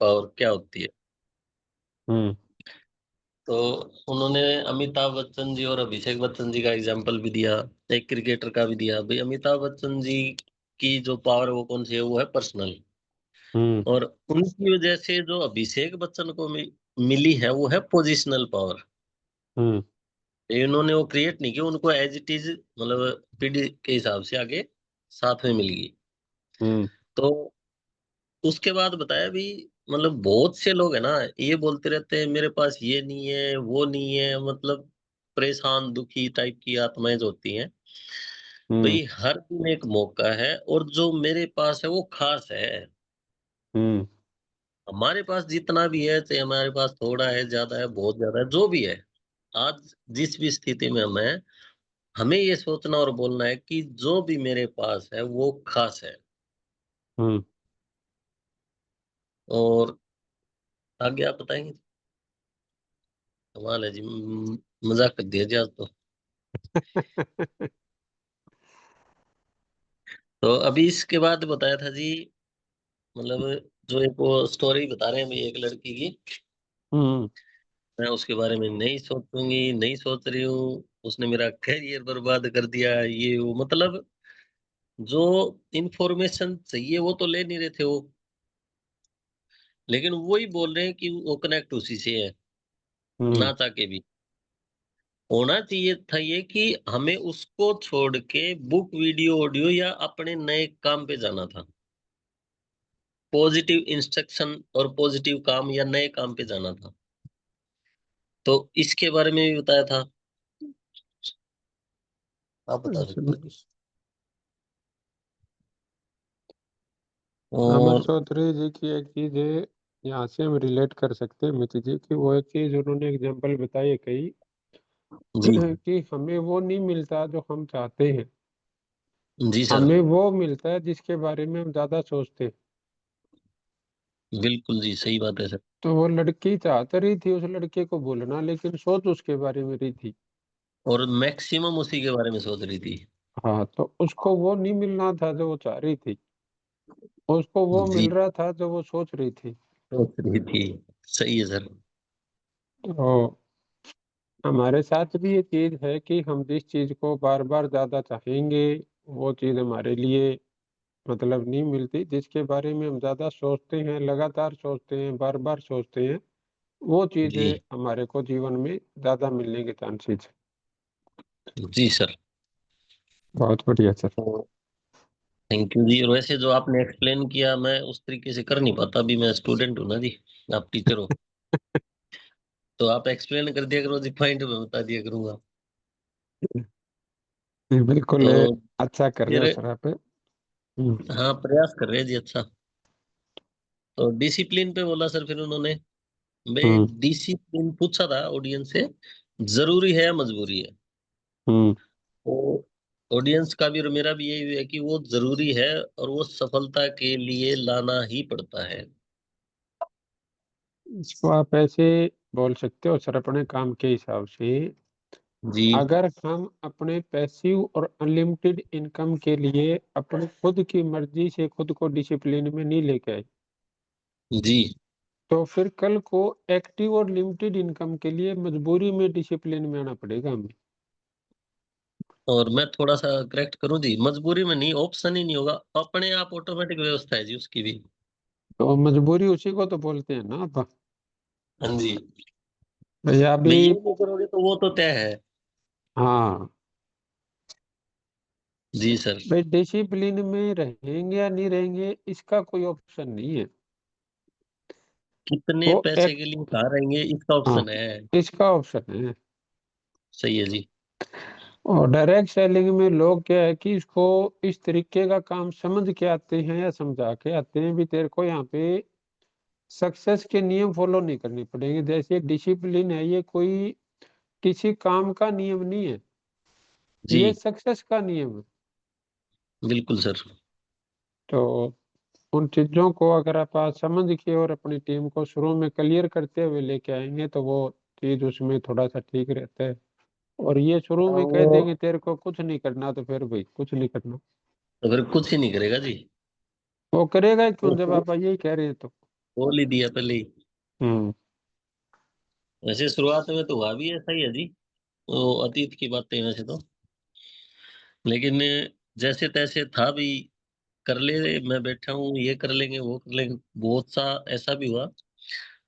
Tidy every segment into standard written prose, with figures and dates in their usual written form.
Power क्या होती है। हम्म। तो उन्होंने अमिताभ बच्चन जी और अभिषेक बच्चन जी का एग्जाम्पल भी दिया, एक क्रिकेटर का भी दिया। भाई अमिताभ बच्चन जी की जो पावर वो कौन सी है, वो है पर्सनल। हम्म। और उनकी वजह से जो अभिषेक बच्चन को मिली है वो है पोजिशनल पावर। हम्म। ये उन्होंने वो क्रिएट नहीं किया, उनको एज इट इज मतलब पीढ़ी के हिसाब से आगे साथ में मिल गई। हम्म। तो उसके बाद बताया भी, मतलब बहुत से लोग है ना, ये बोलते रहते हैं मेरे पास ये नहीं है वो नहीं है, मतलब परेशान दुखी टाइप की आत्माएं जो होती हैं। हम्म। भाई हर दिन एक मौका है, और जो मेरे पास है वो खास है। हम्म। हमारे पास जितना भी है, चाहे हमारे पास थोड़ा है ज्यादा है बहुत ज्यादा है, जो भी है, आज जिस भी स्थिति में हम हैं, हमें ये सोचना और बोलना है कि जो भी मेरे पास है वो खास है। हम्म। और आगे आप बताएंगे। कमाल है जी, मजाक कर दिया जी आज तो। तो अभी इसके बाद बताया था जी, मतलब जो एक वो स्टोरी बता रहे हैं भाई एक लड़की की, हम्म। मैं उसके बारे में नहीं सोचूंगी, नहीं सोच रही हूँ, उसने मेरा करियर बर्बाद कर दिया, ये वो, मतलब जो इंफॉर्मेशन चाहिए वो तो ले नहीं रहे थे वो, लेकिन वो ही बोल रहे हैं कि वो कनेक्ट उसी से है, हम्म। ना चाह के भी। होना चाहिए था ये कि हमें उसको छोड़ के बुक, वीडियो, ऑडियो या अपने नए काम पे जाना था, पॉजिटिव इंस्ट्रक्शन और पॉजिटिव काम या नए काम पे जाना था। तो इसके बारे में भी बताया था, आप बता सकते हैं। अमर और चौधरी जी की एक चीज है, यहाँ से हम रिलेट कर सकते हैं मिति जी की। वो एक चीज उन्होंने एग्जाम्पल बताई है कई, जी, कि हमें वो नहीं मिलता जो हम चाहते हैं, जी सर, हमें वो मिलता है जिसके बारे में हम ज्यादा सोचते हैं। बिल्कुल जी, सही बात है सर। तो वो लड़की चाहत रही थी उस लड़के को बोलना, लेकिन सोच उसके बारे में रही थी। और मैक्सिमम उसी के बारे में सोच रही थी। हाँ, तो उसको वो नहीं मिलना था जो वो चाह रही थी, उसको वो जी, मिल रहा था जो वो सोच रही थी। सोच रही थी, सही है सर। तो हमारे साथ भी ये चीज है कि हम जिस चीज को बार बार ज्यादा चाहेंगे, वो चीज हमारे लिए मतलब नहीं मिलती। जिसके बारे में हम ज्यादा सोचते हैं, लगातार सोचते हैं, बार बार सोचते हैं, वो चीजें जी, हमारे को जीवन में ज्यादा मिलने के चांसेस। जी सर। बहुत बढ़िया सर। थैंक यू जी। और वैसे जो आपने एक्सप्लेन किया, मैं उस तरीके से कर नहीं पाता, अभी मैं स्टूडेंट हूँ ना जी, आप टीचर हो, तो आप एक्सप्लेन कर दिया करो जी, पॉइंट में बता दिया करूंगा। बिल्कुल तो अच्छा कर रहे हो फिर, सर आप। हम्म। हाँ प्रयास कर रहे हैं जी, अच्छा। तो डिसिप्लिन पे बोला सर फिर उन्होंने, भाई हम्म। डिसिप्लिन पूछा था ऑडियंस से, जरूरी है या मजबूरी है। हम्म। तो ऑडियंस का भी और मेरा भी यही है कि वो जरूरी है, और वो सफलता के लिए लाना ही पड़ता है। इसको आप ऐसे बोल सकते हो सर, अपने काम के हिसाब से, जी, अगर हम अपने पैसिव और अनलिमिटेड इनकम के लिए अपने खुद की मर्जी से खुद को डिसिप्लिन में नहीं लेके आए, जी। तो फिर कल को एक्टिव और लिमिटेड इनकम के लिए मजबूरी में डिसिप्लिन में आना पड़ेगा हमें। और मैं थोड़ा सा करेक्ट करूं जी, मजबूरी में नहीं, ऑप्शन ही नहीं होगा, अपने आप ऑटोमेटिक व्यवस्था है जी उसकी भी। तो मजबूरी उसी को तो बोलते हैं ना आप। हाँ जी। भैया मैं अभी। ये नहीं करोगे तो वो तो तय है। हाँ। जी सर। भाई डिसिप्लिन में रहेंगे या नहीं रहेंगे इसका कोई ऑप्शन नहीं है। कितने वो पैसे एक। के लिए कहाँ रहेंगे, इसका हाँ, ऑप्शन है। इसका ऑप्शन है। सही है जी। और डायरेक्ट सेलिंग में लोग क्या है कि इसको इस तरीके का काम समझ के आते हैं या समझा के आते हैं भी, तेरे को यहाँ पे सक्सेस के नियम फॉलो नहीं करने पड़ेंगे। जैसे डिसिप्लिन है, ये कोई किसी काम का नियम नहीं है, जी, ये सक्सेस का नियम है। बिल्कुल सर। तो उन चीजों को अगर आप आज समझ के और अपनी टीम को शुरू में क्लियर करते हुए लेके आएंगे, तो वो चीज उसमें थोड़ा सा ठीक रहता है। और ये शुरू में कह वो देंगे तेरे को कुछ नहीं करना, तो फिर भाई कुछ नहीं करना। तो फिर कुछ ही नहीं करेगा जी। वो करेगा ही क्यों और जब फिर आप यही कह रहे हैं तो। बोल ही दिया पहले ही। हम्म। वैसे शुरुआत में तो हुआ भी ऐसा ही है जी, वो अतीत की बातें वैसे तो, लेकिन जैसे तैसे था भी, कर ले, मैं बैठा हूँ, ये कर लेंगे वो कर लेंगे, बहुत सा ऐसा भी हुआ।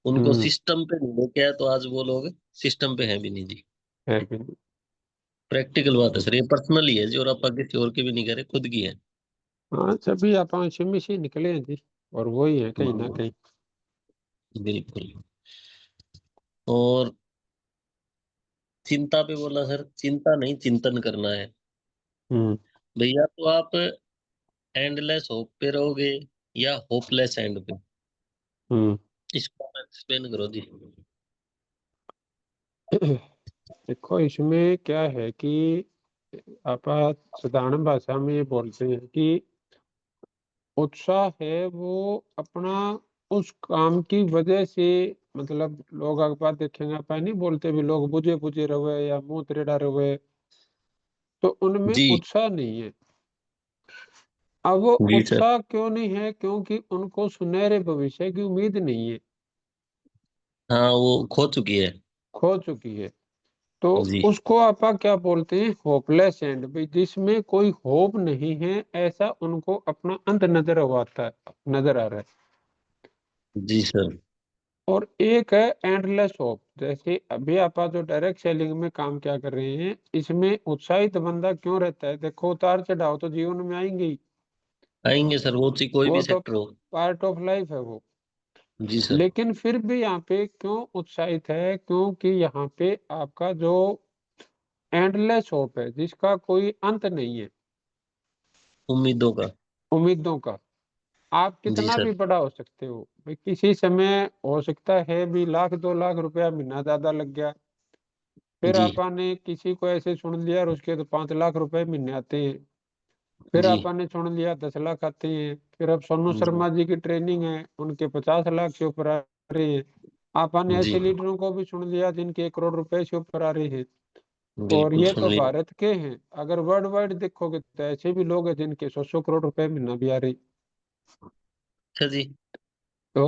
उनको हम्म। सिस्टम पे नहीं लेके आया तो आज वो लोग सिस्टम पे हैं भी नहीं जी। है भी नहीं। प्रैक्टिकल बात है सर, ये पर्सनल ही है जी, और आप किसी और की भी नहीं करे, खुद की है। हाँ, सभी आप इसी में से निकले हैं जी, और वही है कहीं ना हम्म, कहीं। बिल्कुल। और चिंता पे बोला सर, चिंता नहीं, चिंतन करना है हम्म। भैया। तो आप एंडलेस होप पे रहोगे या होपलेस एंड पे, हम्म। इसको आप एक्सप्लेन करो जी। देखो, इसमें क्या है कि आप साधारण भाषा में ये बोलते हैं कि उत्साह है वो अपना उस काम की वजह से, मतलब लोग अखबार देखेंगे, आप नहीं बोलते भी लोग बुझे बुझे रहे या मुंह टेढ़ा रहे, तो उनमें जी उत्साह नहीं है। अब वो जी सर। उत्साह क्यों नहीं है? क्योंकि उनको सुनहरे भविष्य की उम्मीद नहीं है, हाँ, वो खो चुकी है। खो चुकी है। तो जी उसको आप क्या बोलते हैं? होपलेस एंड, भाई जिसमें कोई होप नहीं है, ऐसा उनको अपना अंत नजर आ रहा है। जी सर। और एक है एंडलेस होप। जैसे अभी आप जो डायरेक्ट सेलिंग में काम क्या कर रहे हैं, इसमें उत्साहित बंदा क्यों रहता है? देखो, उतार चढ़ाव तो जीवन में आएंगे ही, आएंगे सर, वो चाहिए कोई वो भी तो सेक्टर हो। पार्ट ऑफ लाइफ है वो। जी सर। लेकिन फिर भी यहाँ पे क्यों उत्साहित है? क्योंकि यहाँ पे आपका जो एंडलेस होप है, जिसका कोई अंत नहीं है, उम्मीदों का। उम्मीदों का। आप जी कितना भी सर। बड़ा हो सकते हो भाई, किसी समय हो सकता है भी 1 2 लाख रुपया महीना ज्यादा लग गया, फिर जी आपने किसी को ऐसे सुन लिया और उसके तो 5 लाख रुपए महीने आते हैं, फिर जी आपने सुन लिया 10 लाख आते हैं, फिर अब सोनू जी शर्मा जी की ट्रेनिंग है, उनके 50 लाख से ऊपर आ रहे हैं। आपने जी। ऐसे लीडरों को भी सुन लिया जिनके 1 करोड़ रुपए से ऊपर आ रहे हैं। और बिल्कुल ये सुन तो लिया। भारत के हैं, अगर वर्ल्ड वाइड देखोगे तो ऐसे भी लोग हैं जिनके 100 100 करोड़ रुपए महीना भी आ रही। अच्छा जी। तो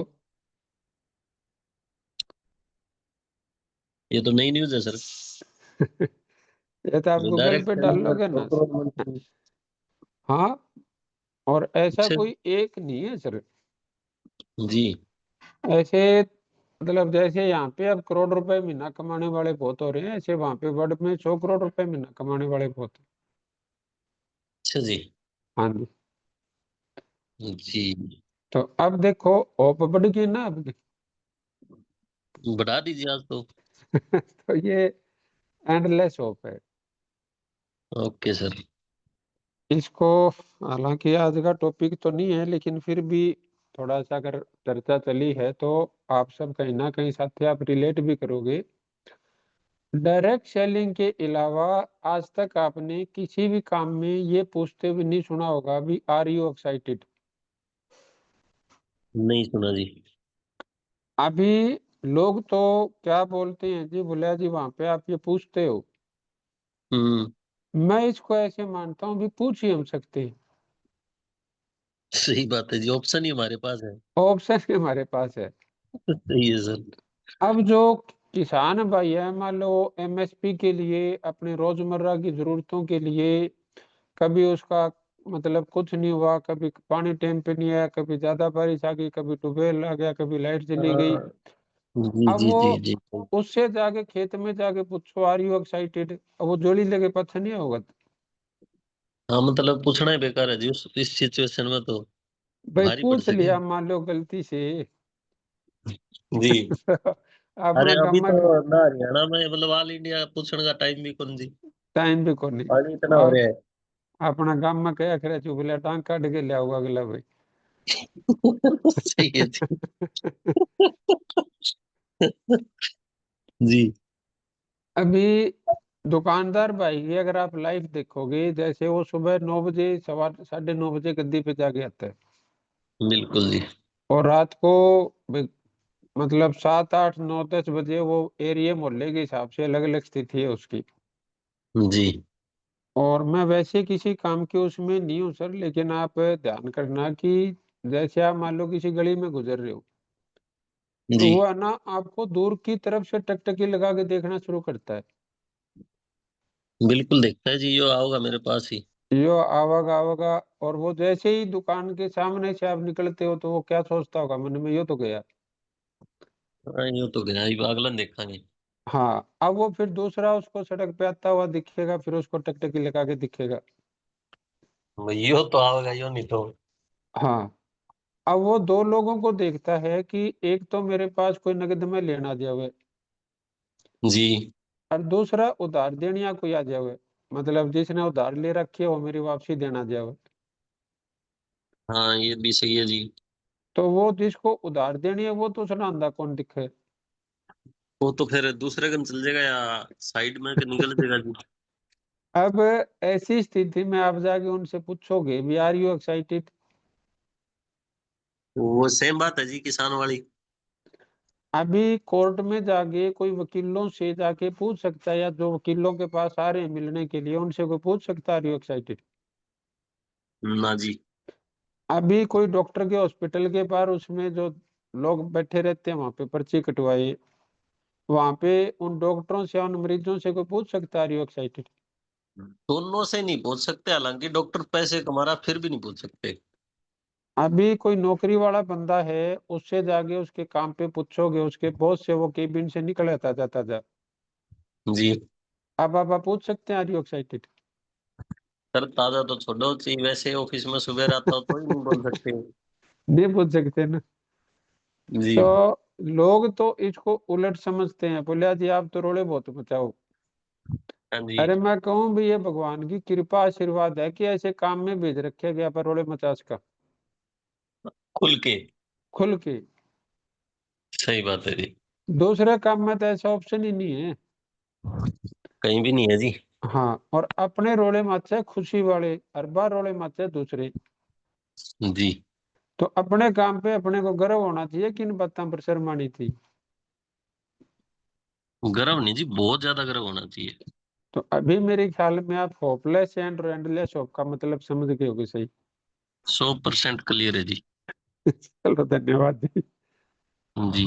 ये तो नई न्यूज है सर। ये तो आप जो गूगल डायरेक्ट पे डाल सेलिंग में लोगे ना। 100 करोड़ मंथली। हाँ, और ऐसा अच्छा कोई एक नहीं है सर। जी। ऐसे मतलब जैसे यहाँ पे अब करोड़ रुपए महीना कमाने वाले बहुत हो रहे हैं, ऐसे वहां पे वर्ल्ड में 100 करोड़ रुपए महीना कमाने वाले बहुत हैं। अच्छा जी। हाँ जी। जी। तो अब देखो, होप बढ़ गई ना अब। बढ़ा दीजिए आज तो। तो ये एंडलेस होप है। Okay sir. इसको, हालांकि आज का टॉपिक तो नहीं है, लेकिन फिर भी थोड़ा सा अगर चर्चा चली है तो आप सब कहीं ना कहीं साथ आप रिलेट भी करोगे। डायरेक्ट सेलिंग के अलावा आज तक आपने किसी भी काम में ये पूछते हुए नहीं सुना होगा, अभी आर यू एक्साइटेड? नहीं सुना जी। अभी लोग तो क्या बोलते हैं जी, बोले जी वहां पे आप ये पूछते हो। हम्म। मैं इसको ऐसे मानता हूँ भी पूछ ही हम सकते हैं, सही बात है जी, ऑप्शन ही हमारे पास है। ऑप्शन हमारे पास है। सही है सर। अब जो किसान भाई है, मान लो एमएसपी के लिए, अपने रोजमर्रा की जरूरतों के लिए, कभी उसका मतलब कुछ नहीं हुआ, कभी पानी टाइम पे नहीं आया, कभी ज्यादा बारिश आ गई, कभी ट्यूबवेल आ गया, कभी लाइट चली गई। हाँ, जी अब जी वो जी जी। उससे जाके खेत में जाके पूछो आर यू एक्साइटेड, अब वो जोली लेके पत्थर नहीं होगा। हाँ, मतलब पूछना ही बेकार है जी, उस इस सिचुएशन में तो भाई भारी पड़ पूछ सके। लिया मान लो गलती से। जी। अपना अरे अभी गम तो ना हरियाणा में मतलब ऑल इंडिया पूछने का टाइम भी कौन जी। टाइम भी को नहीं। पानी इतना हो रहा है। अपना गांव में कया करे, चुप ले टांग काट के ले आऊगा अगला भाई। सही है जी। जी अभी दुकानदार भाई की अगर आप लाइफ देखोगे, जैसे वो सुबह 9 बजे, सवा 9:30 बजे गद्दी पे जाके आता है, बिल्कुल जी। और रात को मतलब 7 8 9 10 बजे वो एरिया मोहल्ले के हिसाब से अलग अलग स्थिति है उसकी। जी और मैं वैसे किसी काम के उसमें नहीं हूँ सर, लेकिन आप ध्यान करना कि जैसे आप मान लो किसी गली में गुजर रहे हो, जी वो है ना आपको दूर की तरफ से टकटकी लगा के देखना शुरू करता है। बिल्कुल देखता है जी, यो आओगा मेरे पास ही। यो आवागा आवागा। और वो जैसे ही दुकान के सामने से आप निकलते हो तो वो क्या सोचता होगा मन में, यो तो गया। हाँ, यो तो गया ही, अगला देखेंगे। हाँ, अब वो फिर दूसरा उसको सड़क पे आता हुआ दिखेगा, फिर उसको टकटकी लगा के दिखेगा। यो तो आओगा, यो नहीं तो। हाँ, अब वो दो लोगों को देखता है कि एक तो मेरे पास कोई नगद में लेना जावे जी और दूसरा उधार देनिया कोई आ जावे, मतलब जिसने उधार ले रखी है वो मेरी वापसी देना जावे। हाँ, ये भी सही है जी। तो वो जिसको उधार देनी है वो तो सुनांदा कौन दिखे। वो तो फिर दूसरे दिन चल जाएगा या साइड में के निकल जाएगा जी। अब ऐसी स्थिति में आप जाके उनसे पूछोगे वी आर यू एक्साइटेड। वो सेम बात है जी, किसान वाली। अभी कोर्ट में जाके कोई वकीलों से जाके पूछ सकता है, या जो वकीलों के पास आ रहे हैं मिलने के लिए उनसे कोई पूछ सकता है आर यू एक्साइटेड। ना जी। अभी कोई डॉक्टर के हॉस्पिटल के पास उसमें जो लोग बैठे रहते हैं वहां पे पर्ची कटवाई, वहां पे उन डॉक्टरों से उन मरीजों से कोई पूछ सकता है आर यू एक्साइटेड। दोनों से नहीं पूछ सकते, हालांकि डॉक्टर पैसे कमा रहा फिर भी नहीं पूछ सकते। अभी कोई नौकरी वाला बंदा है उससे जाके उसके काम पे पूछोगे, उसके बॉस से वो केबिन से निकल आता जाता जा, जी। अब आप पूछ सकते हैं आर यू एक्साइटेड। सर ताजा तो छोड़ो चाहिए, वैसे ऑफिस में सुबह रहता हो तो ही नहीं बोल सकते। नहीं पूछ सकते ना। जी। तो लोग तो इसको उलट समझते हैं, बोले जी आप तो रोले बहुत मचाओ। हाँ जी। अरे मैं कहूँ भी ये भगवान की कृपा आशीर्वाद है कि ऐसे काम में भेज रखे गया पर रोले मचास का खुल के। खुल के। सही बात है जी। दूसरे काम में तो ऐसा ऑप्शन ही नहीं है। कहीं भी नहीं है जी। हाँ, और अपने रोले मचे खुशी वाले, हर बार रोले मचे दूसरे। जी। तो अपने काम पे अपने को गर्व होना चाहिए कि इन बातों पर शर्मानी थी। गर्व नहीं जी, बहुत ज्यादा गर्व होना चाहिए। तो अभी मेरे ख्याल में आप होपलेस एंड एंडलेस होप का मतलब समझ गए होगे सही। 100% क्लियर है जी। चलो धन्यवाद जी। जी।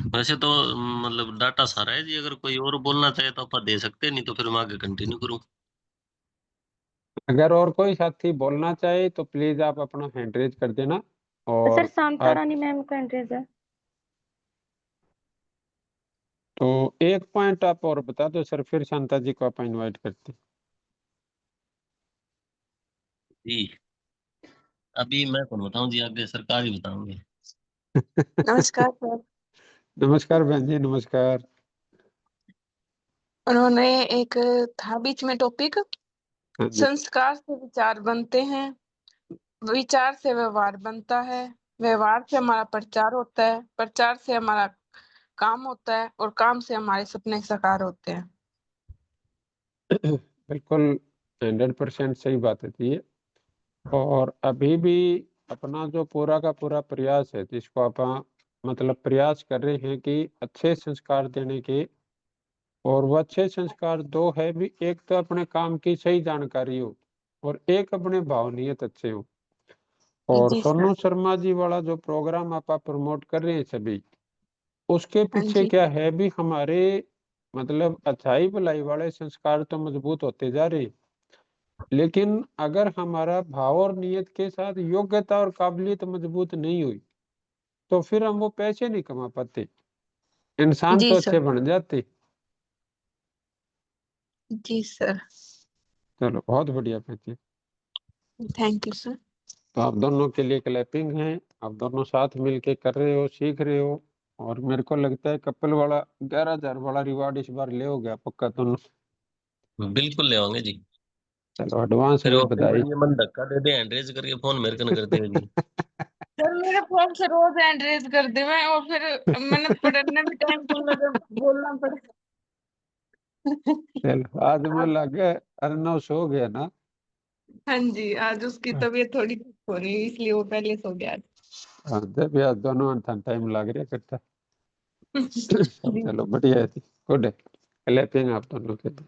वैसे तो मतलब डाटा सारा है जी, अगर कोई और बोलना चाहे तो आप दे सकते हैं, नहीं तो फिर मैं आगे कंटिन्यू करूँ। अगर और कोई साथी बोलना चाहे तो प्लीज आप अपना हैंड रेज कर देना। सर और शांता आज रानी मैम का इंटरेस्ट है। तो एक पॉइंट आप और बता दो सर, फिर शांता जी को आप इनवाइट करते जी। अभी मैं कौन बताऊं जी, आगे सरकार ही बताऊंगी। नमस्कार सर। नमस्कार बहन जी, नमस्कार। उन्होंने एक था बीच में टॉपिक, हाँ जी। संस्कार से विचार बनते हैं, विचार से व्यवहार बनता है, व्यवहार से हमारा प्रचार होता है, प्रचार से हमारा काम होता है और काम से हमारे सपने साकार होते हैं। बिल्कुल 100% सही बात है जी ये। और अभी भी अपना जो पूरा का पूरा प्रयास है जिसको आप मतलब प्रयास कर रहे हैं कि अच्छे संस्कार देने के। और वो अच्छे संस्कार दो है भी, एक तो अपने काम की सही जानकारी हो और एक अपने भावनीयत अच्छे हो। और जी सर। सोनू शर्मा जी वाला जो प्रोग्राम आप प्रमोट कर रहे हैं सभी, उसके हाँ पीछे जी। क्या है भी हमारे मतलब अच्छाई भलाई वाले संस्कार तो मजबूत होते जा रहे हैं, लेकिन अगर हमारा भाव और नियत के साथ योग्यता और काबिलियत मजबूत नहीं हुई तो फिर हम वो पैसे नहीं कमा पाते, इंसान जी तो सर। अच्छे बन जाते। जी सर। चलो बहुत बढ़िया कहते हैं। Thank you sir. तो आप दोनों के लिए क्लैपिंग है। आप दोनों साथ मिलके कर रहे हो, सीख रहे हो। और मेरे को लगता है कपल वाला 11,000 वाला रिवार्ड इस बार ले हो गया पक्का दोनों। बिल्कुल ले आऊंगे जी। चलो एडवांस फिर में वो कई बधाई। बार ये मन धक्का दे दे, हैंडरेज करके फोन मेरे कन कर देगा जी। सर मेरे फोन से रोज हैंड रेज कर दे मैं, और फिर मैंने पढ़ने में टाइम कम लगा, बोलना पड़े। चलो आज मैं आज, लग गया, अर्नव सो गया ना। हाँ जी, आज उसकी तबीयत थोड़ी ठीक हो रही है इसलिए वो पहले सो गया आज। हाँ, जब यार दोनों टाइम लग रहा करता। जी। चलो बढ़िया है जी। गुड है, क्लैपिंग आप दोनों के लिए।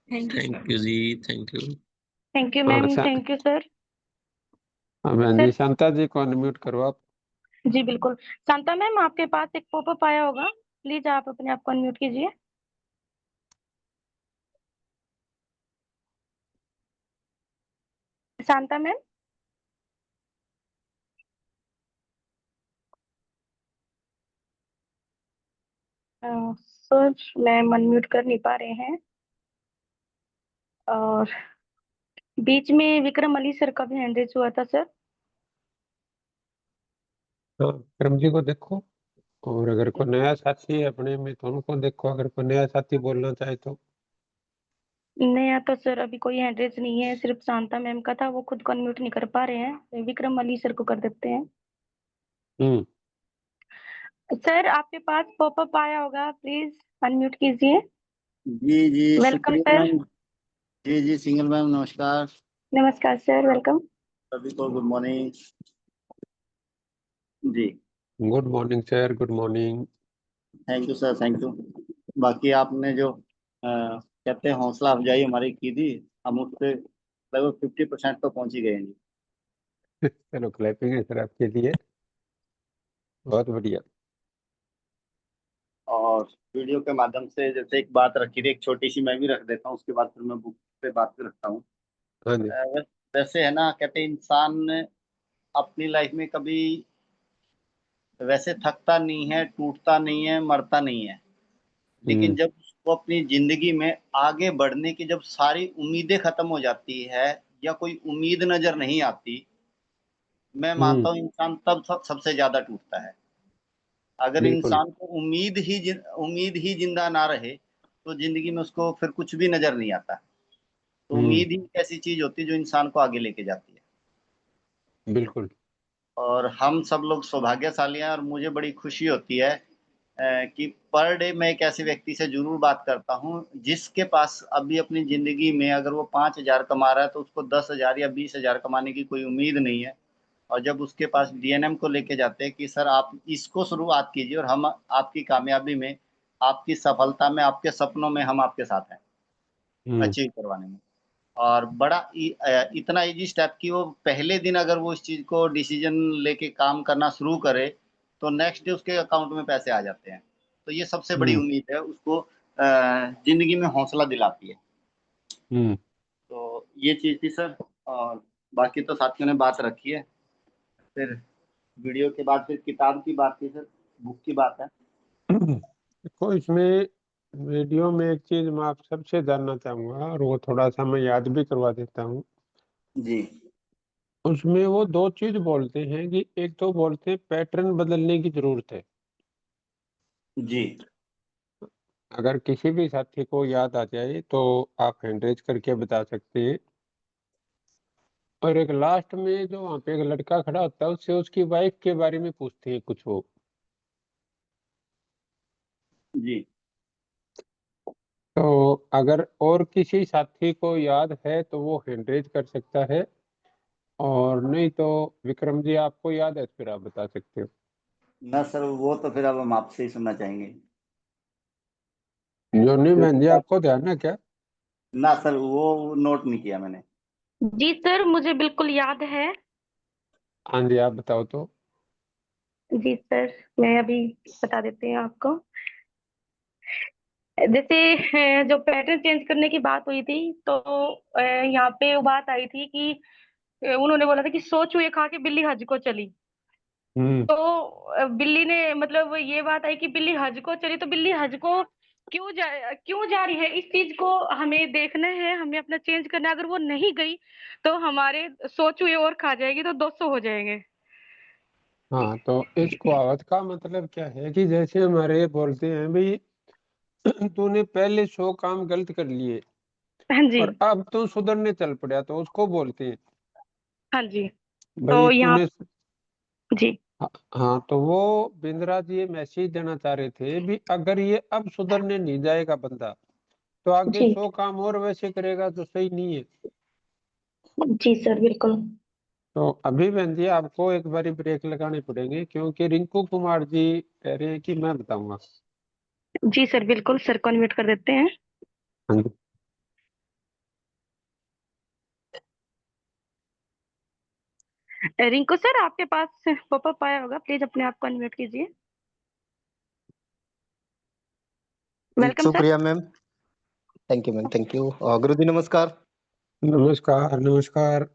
Thank you thank sir. You जी। Thank you. थैंक यू हाँ मैम, थैंक यू सर। हाँ बहन जी, सर शांता जी को अनम्यूट करो आप। जी बिल्कुल। शांता मैम, आपके पास एक पॉपअप आया होगा, प्लीज आप अपने आप को अनम्यूट कीजिए। Shanta ma'am, sir ma'am unmute कर नहीं पा रहे हैं। और बीच में विक्रम अली सर का भी हैंड रेज हुआ था सर। हाँ, विक्रम जी को देखो, और अगर कोई नया साथी है अपने में तो उनको देखो, अगर कोई नया साथी बोलना चाहे तो। नया तो सर अभी कोई हैंड रेज नहीं है, सिर्फ शांता मैम का था, वो खुद को अनम्यूट नहीं कर पा रहे हैं। विक्रम अली सर को कर देते हैं। हम्म। सर आपके पास पॉपअप आया होगा, प्लीज अनम्यूट कीजिए। जी जी वेलकम शुक्रिया सर। मैम। जी जी सिंगल मैम नमस्कार। नमस्कार सर, वेलकम। सभी को गुड मॉर्निंग। जी good morning sir, good morning. Thank you sir, thank you. बाकी आपने जो कहते हैं हौसला अफजाई हमारी की थी, हम उससे लगभग 50% तो पहुंच ही गए हैं जी। चलो क्लैपिंग है सर आपके लिए, बहुत बढ़िया। और वीडियो के माध्यम से जैसे एक बात रखी थी, एक छोटी सी मैं भी रख देता हूँ, उसके बाद फिर मैं बुक पे बात भी रखता हूँ। हाँ जी। वैसे है ना, कहते हैं इंसान अपनी लाइफ में कभी वैसे थकता नहीं है, टूटता नहीं है, मरता नहीं है, लेकिन हम्म। जब उसको अपनी जिंदगी में आगे बढ़ने की जब सारी उम्मीदें खत्म हो जाती है या कोई उम्मीद नजर नहीं आती, मैं हम्म। मानता हूँ इंसान तब सबसे ज्यादा टूटता है। अगर बिल्कुल। इंसान को उम्मीद ही जिंदा ना रहे तो जिंदगी में उसको फिर कुछ भी नजर नहीं आता। तो हम्म। उम्मीद ही एक ऐसी चीज होती है जो इंसान को आगे लेके जाती है। बिल्कुल। और हम सब लोग सौभाग्यशाली हैं, और मुझे बड़ी खुशी होती है कि पर डे मैं एक ऐसे व्यक्ति से जरूर बात करता हूँ जिसके पास अभी अपनी जिंदगी में अगर वो 5,000 कमा रहा है तो उसको 10,000 या 20,000 कमाने की कोई उम्मीद नहीं है। और जब उसके पास डीएनएम को लेके जाते हैं कि सर आप इसको शुरुआत कीजिए और हम आपकी कामयाबी में, आपकी सफलता में, आपके सपनों में हम आपके साथ हैं हम्म। अचीव करवाने में। और बड़ा इतना इजी स्टेप कि वो पहले दिन अगर वो इस चीज को डिसीजन लेके काम करना शुरू करे तो नेक्स्ट डे उसके अकाउंट में पैसे आ जाते हैं। तो ये सबसे बड़ी हम्म। उम्मीद है, उसको जिंदगी में हौसला दिलाती है। हम्म। तो ये चीज थी सर। और बाकी तो साथियों ने बात रखी है। फिर वीडियो के बाद फिर किताब की बात थी सर, बुक की बात है। देखो, इसमें वीडियो में एक चीज मैं आप सबसे जानना चाहूंगा, और वो थोड़ा सा मैं याद भी करवा देता हूँ। जी उसमें वो दो चीज बोलते हैं कि एक तो बोलते हैं पैटर्न बदलने की जरूरत है। जी अगर किसी भी साथी को याद आ जाए तो आप हैंड रेज करके बता सकते हैं। और एक लास्ट में जो वहाँ पे एक लड़का खड़ा होता है, उससे उसकी वाइफ के बारे में पूछते हैं कुछ वो। जी तो अगर और किसी साथी को याद है तो वो हैंड रेज कर सकता है, और नहीं तो विक्रम जी आपको याद है तो फिर आप बता सकते हो। ना सर, वो तो फिर अब हम आपसे ही सुनना चाहेंगे। जोनी बहन जी क्योंकि आपको ध्यान है क्या? ना सर, वो नोट नहीं किया मैंने। जी सर, मुझे बिल्कुल याद है। हाँ जी, आप बताओ तो। जी सर, मैं अभी बता देती हूँ आपको। जैसे जो पैटर्न चेंज करने की बात हुई थी, तो यहाँ पे वो बात आई थी कि उन्होंने बोला था कि सौ चूहे खा के बिल्ली हज को चली। हम्म। तो बिल्ली ने, मतलब ये बात आई कि बिल्ली हज को चली, तो बिल्ली हज को क्यों जा रही है, इस चीज को हमें देखना है, हमें अपना चेंज करना है। अगर वो नहीं गई तो हमारे 100 चूहे और खा जाएगी, तो 200 हो जाएंगे। हाँ, तो इस कहावत का मतलब क्या है कि जैसे हमारे बोलते हैं भाई, तूने पहले 100 काम गलत कर लिए हाँ जी। और अब तू सुधरने चल पड़ा, तो उसको बोलते हैं हाँ जी। भाई तो यहाँ, तूने। जी हाँ, तो वो बिंद्रा जी ये मैसेज देना चाह रहे थे भी अगर ये अब सुधरने नहीं जाएगा बंदा, तो आगे जी 100 काम और वैसे करेगा तो सही नहीं है। जी सर, बिल्कुल। तो अभी बहन जी आपको एक बारी ब्रेक लगाने पड़ेंगे, क्योंकि रिंकू कुमार जी कह रहे हैं कि मैं बताऊंगा। जी सर, बिल्कुल, सर को अनम्यूट कर देते हैं। हाँ जी। रिंकू सर, आपके पास पॉपअप आया होगा, प्लीज अपने आप को अनम्यूट कीजिए। Welcome sir. Supriya ma'am, thank you ma'am, thank you. गुरु जी नमस्कार। नमस्कार नमस्कार।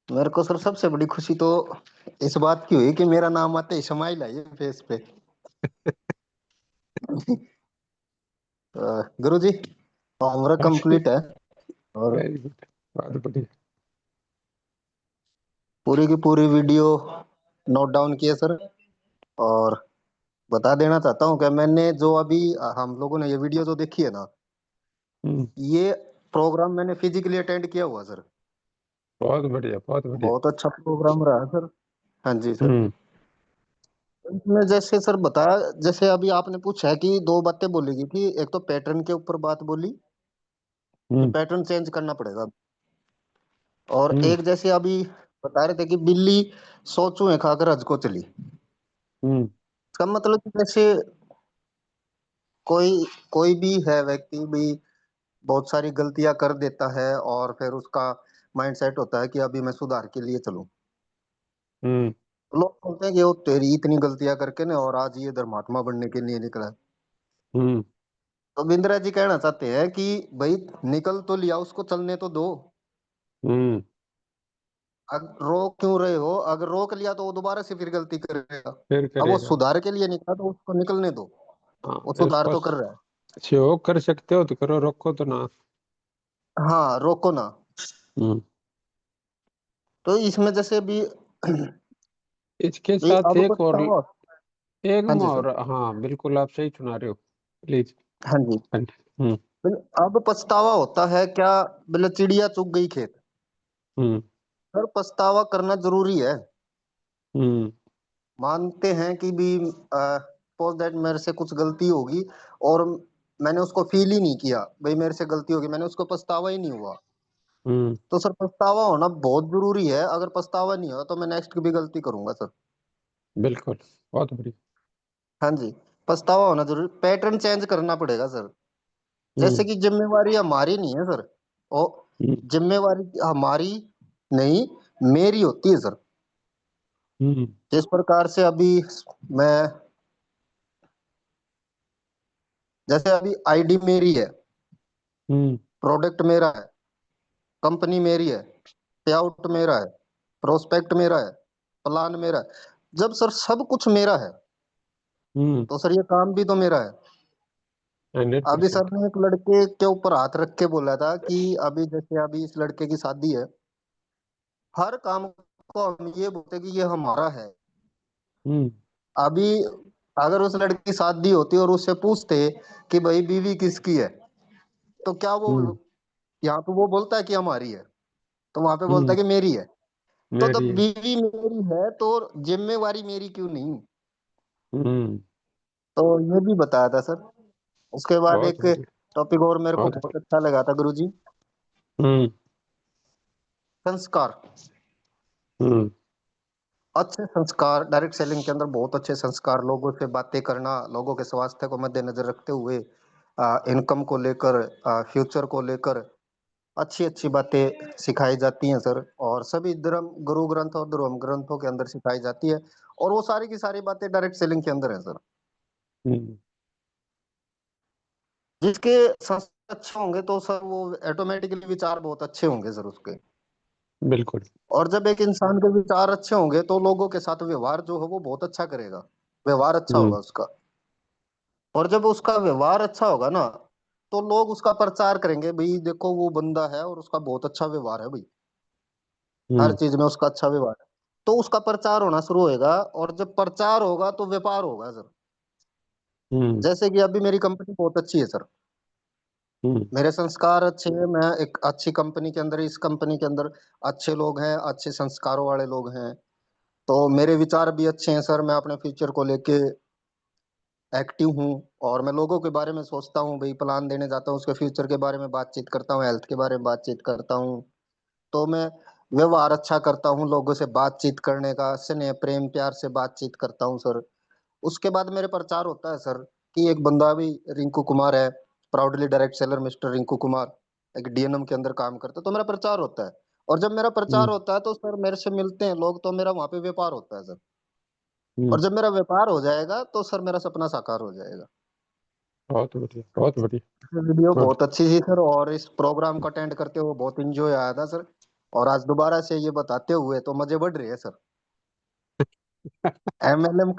मेरे को सर सबसे बड़ी खुशी तो इस बात की हुई कि मेरा नाम आते ही स्माइल आई है फेस पे। गुरु जी, होमवर्क कंप्लीट है और वेरी गुड, बहुत बढ़िया। पूरी की पूरी वीडियो नोट डाउन की है सर। और बता देना चाहता हूँ कि मैंने जो अभी हम लोगों ने ये वीडियो जो देखी है ना, हम्म, ये प्रोग्राम मैंने फिजिकली अटेंड किया हुआ सर। बहुत बढ़िया बहुत बढ़िया। बहुत अच्छा प्रोग्राम रहा सर। हाँ जी सर। हम्म इसमें जैसे सर बताया, जैसे अभी आपने पूछा है कि दो बातें बोलेगी थी, एक तो पैटर्न के ऊपर बात बोली कि हम्म पैटर्न चेंज करना पड़ेगा, और हम्म एक जैसे अभी बता रहे थे कि बिल्ली 100 चूहे खाकर हज को चली। हम्म इसका मतलब कि जैसे कोई कोई भी है व्यक्ति भी बहुत सारी गलतियां कर देता है, और फिर उसका माइंडसेट होता है कि अभी मैं सुधार के लिए चलूं। हम्म लोग बोलते हैं कि वो तेरी इतनी गलतियां करके ना, और आज ये धर्मात्मा बनने के लिए निकला है। हम्म तो बिंद्रा जी कहना चाहते हैं कि भाई निकल तो लिया, उसको चलने तो दो। हम्म अगर रोक क्यों रहे हो? अगर रोक लिया तो वो दोबारा से फिर गलती करेगा। फिर अब वो करेगा। सुधार के लिए निकला तो उसको निकलने दो, वो हाँ, सुधार उसको तो कर रहा है। सहयोग कर सकते हो तो करो, रोको तो ना। हाँ, रोको ना। हम्म तो इसमें जैसे भी इसके भी साथ अब एक और, पछतावा। एक हाँ जी सर। मोर, हाँ बिल्कुल आप सही सुना रहे हो, प्लीज। हाँ जी। बोले, अब पछतावा होता है क्या? बोले चिड़िया चुग गई खेत। हम्म सर पछतावा करना जरूरी है। हम्म मानते हैं कि भी सपोज दैट मेरे से कुछ गलती होगी, और मैंने उसको फील ही नहीं किया भाई मेरे से गलती होगी, मैंने उसको पछतावा ही नहीं हुआ। हम्म तो सर पछतावा होना बहुत जरूरी है। अगर पछतावा नहीं होगा तो मैं नेक्स्ट भी गलती करूंगा सर। बिल्कुल, बहुत बढ़िया। हाँ जी, पछतावा होना जरूरी, पैटर्न चेंज करना पड़ेगा सर। जैसे हम्म कि जिम्मेवारी हमारी नहीं है सर, और हम्म जिम्मेवारी हमारी नहीं, मेरी होती है सर। हम्म जिस प्रकार से अभी मैं, जैसे अभी आईडी मेरी है, हम्म प्रोडक्ट मेरा है, कंपनी मेरी है, पे आउट मेरा है, प्रोस्पेक्ट मेरा है, प्लान मेरा है। जब सर सब कुछ मेरा है हम्म तो सर ये काम भी तो मेरा है। अभी सर 100%। ने एक लड़के के ऊपर हाथ रख के बोला था कि अभी जैसे अभी इस लड़के की शादी है, हर काम को हम ये बोलते कि ये हमारा है। हम्म अभी अगर उस लड़की की शादी होती और उससे पूछते कि भाई बीवी किसकी है, तो क्या वो, हम्म यहाँ पे वो बोलता है कि हमारी है, तो वहां पे बोलता हम्म है कि मेरी है। तो मेरी जब है। बीवी मेरी है तो जिम्मेवारी मेरी क्यों नहीं? हम्म तो ये भी बताया था सर। उसके बाद बहुत एक बढ़िया, टॉपिक और मेरे को बहुत बहुत बढ़िया। अच्छा लगा था गुरुजी, हम्म संस्कार। हम्म अच्छे संस्कार, डायरेक्ट सेलिंग के अंदर बहुत अच्छे संस्कार, लोगों से बातें करना, लोगों के स्वास्थ्य को मद्देनजर रखते हुए, इनकम को लेकर, फ्यूचर को लेकर अच्छी अच्छी बातें सिखाई जाती हैं सर। और सभी धर्म गुरु ग्रंथ और धर्म ग्रंथों के अंदर सिखाई जाती है, और वो सारी की सारी बातें डायरेक्ट सेलिंग के अंदर है सर। हम्म जिसके संस्कार अच्छे होंगे तो सर वो ऑटोमेटिकली विचार बहुत अच्छे होंगे सर उसके। बिल्कुल। और जब एक इंसान के विचार अच्छे होंगे तो लोगों के साथ व्यवहार जो है वो बहुत अच्छा करेगा, व्यवहार अच्छा हम्म होगा उसका। और जब उसका व्यवहार अच्छा होगा ना, तो लोग उसका प्रचार करेंगे, भाई देखो वो बंदा है और उसका बहुत अच्छा व्यवहार है भाई, हर हम्म चीज में उसका अच्छा व्यवहार है। तो उसका प्रचार होना शुरू होएगा, और जब प्रचार होगा तो व्यापार होगा सर। हम्म जैसे कि अभी मेरी कंपनी बहुत अच्छी है सर, हम्म मेरे संस्कार अच्छे हैं, मैं एक अच्छी कंपनी के अंदर, इस कंपनी के अंदर अच्छे लोग हैं, अच्छे संस्कारों वाले लोग हैं। तो मेरे विचार भी अच्छे हैं सर, मैं अपने फ्यूचर को लेके एक्टिव हूँ, और मैं लोगों के बारे में सोचता हूँ, भाई प्लान देने जाता हूँ, उसके फ्यूचर के बारे में बातचीत करता हूँ, हेल्थ के बारे में बातचीत करता हूँ। तो मैं व्यवहार अच्छा करता हूँ, लोगों से बातचीत करने का, स्नेह प्रेम प्यार से बातचीत करता हूँ सर। उसके बाद मेरे प्रचार होता है सर कि एक बंदा भी, रिंकू कुमार है, proudly direct seller mister Rinku Kumar, एक डीएनएम के अंदर काम करता है, तो मेरा प्रचार होता है। और जब मेरा प्रचार होता है तो सर मेरे से मिलते हैं लोग, तो मेरा वहां पे व्यापार होता है सर। और जब मेरा व्यापार हो जाएगा तो सर मेरा सपना साकार हो जाएगा। बहुत बढ़िया, बहुत बढ़िया। वीडियो बहुत अच्छी थी सर, और इस प्रोग्राम को अटेंड करते हुए बहुत एंजॉय आया था सर। और आज दोबारा से ये बताते हुए तो मजे बढ़ रही है सर। एमएलएम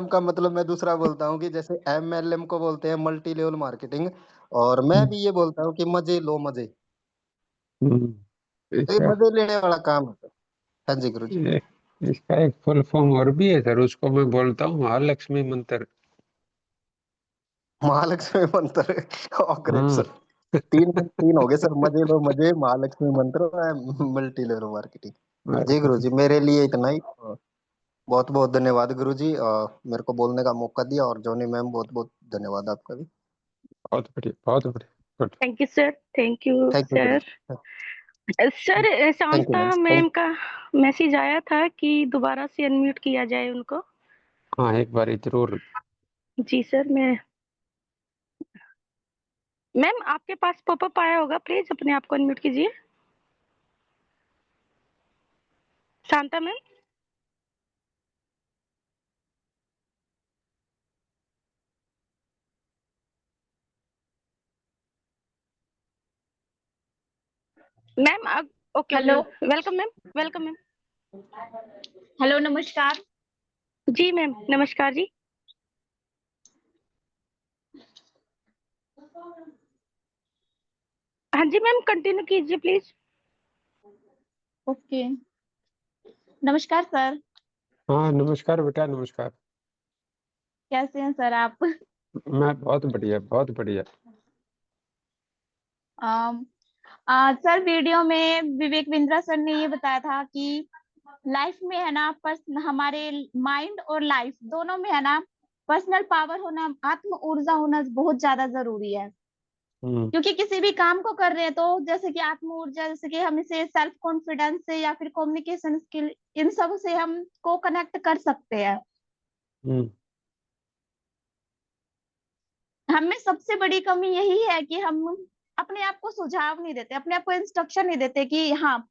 का मतलब मैं दूसरा बोलता हूँ कि जैसे एमएलएम को बोलते हैं मल्टी लेवल मार्केटिंग, और मैं भी ये बोलता हूँ कि मजे लो मजे। तो ये इसका मजे लेने वाला काम है सर। हाँ जी गुरु जी। इसका एक फुल फॉर्म और भी है सर, उसको मैं बोलता हूँ महालक्ष्मी मंत्र। महालक्ष्मी मंत्र ग्रेट हाँ। सर। तीन हो गए सर, मजे लो मजे, महालक्ष्मी मंत्र, मल्टी लेवल मार्केटिंग। जी गुरु जी, मेरे लिए इतना ही। बहुत बहुत धन्यवाद गुरु जी, मेरे को बोलने का मौका दिया। और जॉनी मैम बहुत बहुत धन्यवाद आपका भी। बहुत बढ़िया, बहुत बढ़िया, good. Thank you sir, thank you thank you Guru sir. जी। Sir thank you Shanta ma'am. Ma'am का मैसेज आया था कि दोबारा से अनम्यूट किया जाए उनको। हाँ, एक बार जरूर। जी सर, मैम आपके पास पॉपअप आया होगा, प्लीज अपने आप को अनम्यूट कीजिए। Shanta ma'am. Ma'am okay, hello. Welcome ma'am, welcome ma'am. Hello, नमस्कार। जी मैम, नमस्कार जी। हाँ जी मैम, कंटिन्यू कीजिए प्लीज। ओके, नमस्कार सर। हाँ, नमस्कार बेटा, नमस्कार। कैसे हैं सर आप? मैं बहुत बढ़िया, बहुत बढ़िया। सर वीडियो में विवेक बिंद्रा सर ने ये बताया था कि लाइफ में है ना, हमारे माइंड और लाइफ दोनों में है ना, पर्सनल पावर होना, आत्म ऊर्जा होना बहुत ज्यादा जरूरी है। क्योंकि किसी भी काम को कर रहे हैं तो जैसे कि आत्म ऊर्जा, जैसे कि हम इसे सेल्फ कॉन्फिडेंस से या फिर कम्युनिकेशन स्किल, इन सब से हम को कनेक्ट कर सकते हैं। हमें सबसे बड़ी कमी यही है कि हम अपने आप को सुझाव नहीं देते, अपने आप को इंस्ट्रक्शन नहीं देते कि हाँ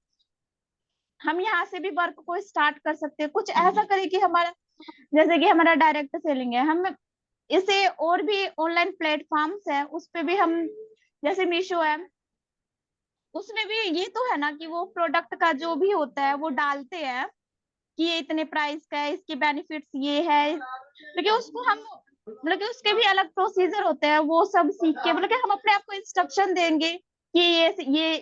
हम यहाँ से भी वर्क को स्टार्ट कर सकते हैं, कुछ ऐसा करें कि हमारा, जैसे कि हमारा डायरेक्ट सेलिंग है, हम इसे और भी ऑनलाइन प्लेटफॉर्म्स है उस पे भी हम, जैसे मीशो है, उसमें भी ये तो है ना कि वो प्रोडक्ट का जो भी होता है वो डालते हैं कि ये इतने प्राइस का है, इसके बेनिफिट्स ये है, लेकिन उसको हम, मतलब कि उसके भी अलग प्रोसीजर होते हैं, वो सब सीख के, मतलब कि हम अपने आप को इंस्ट्रक्शन देंगे कि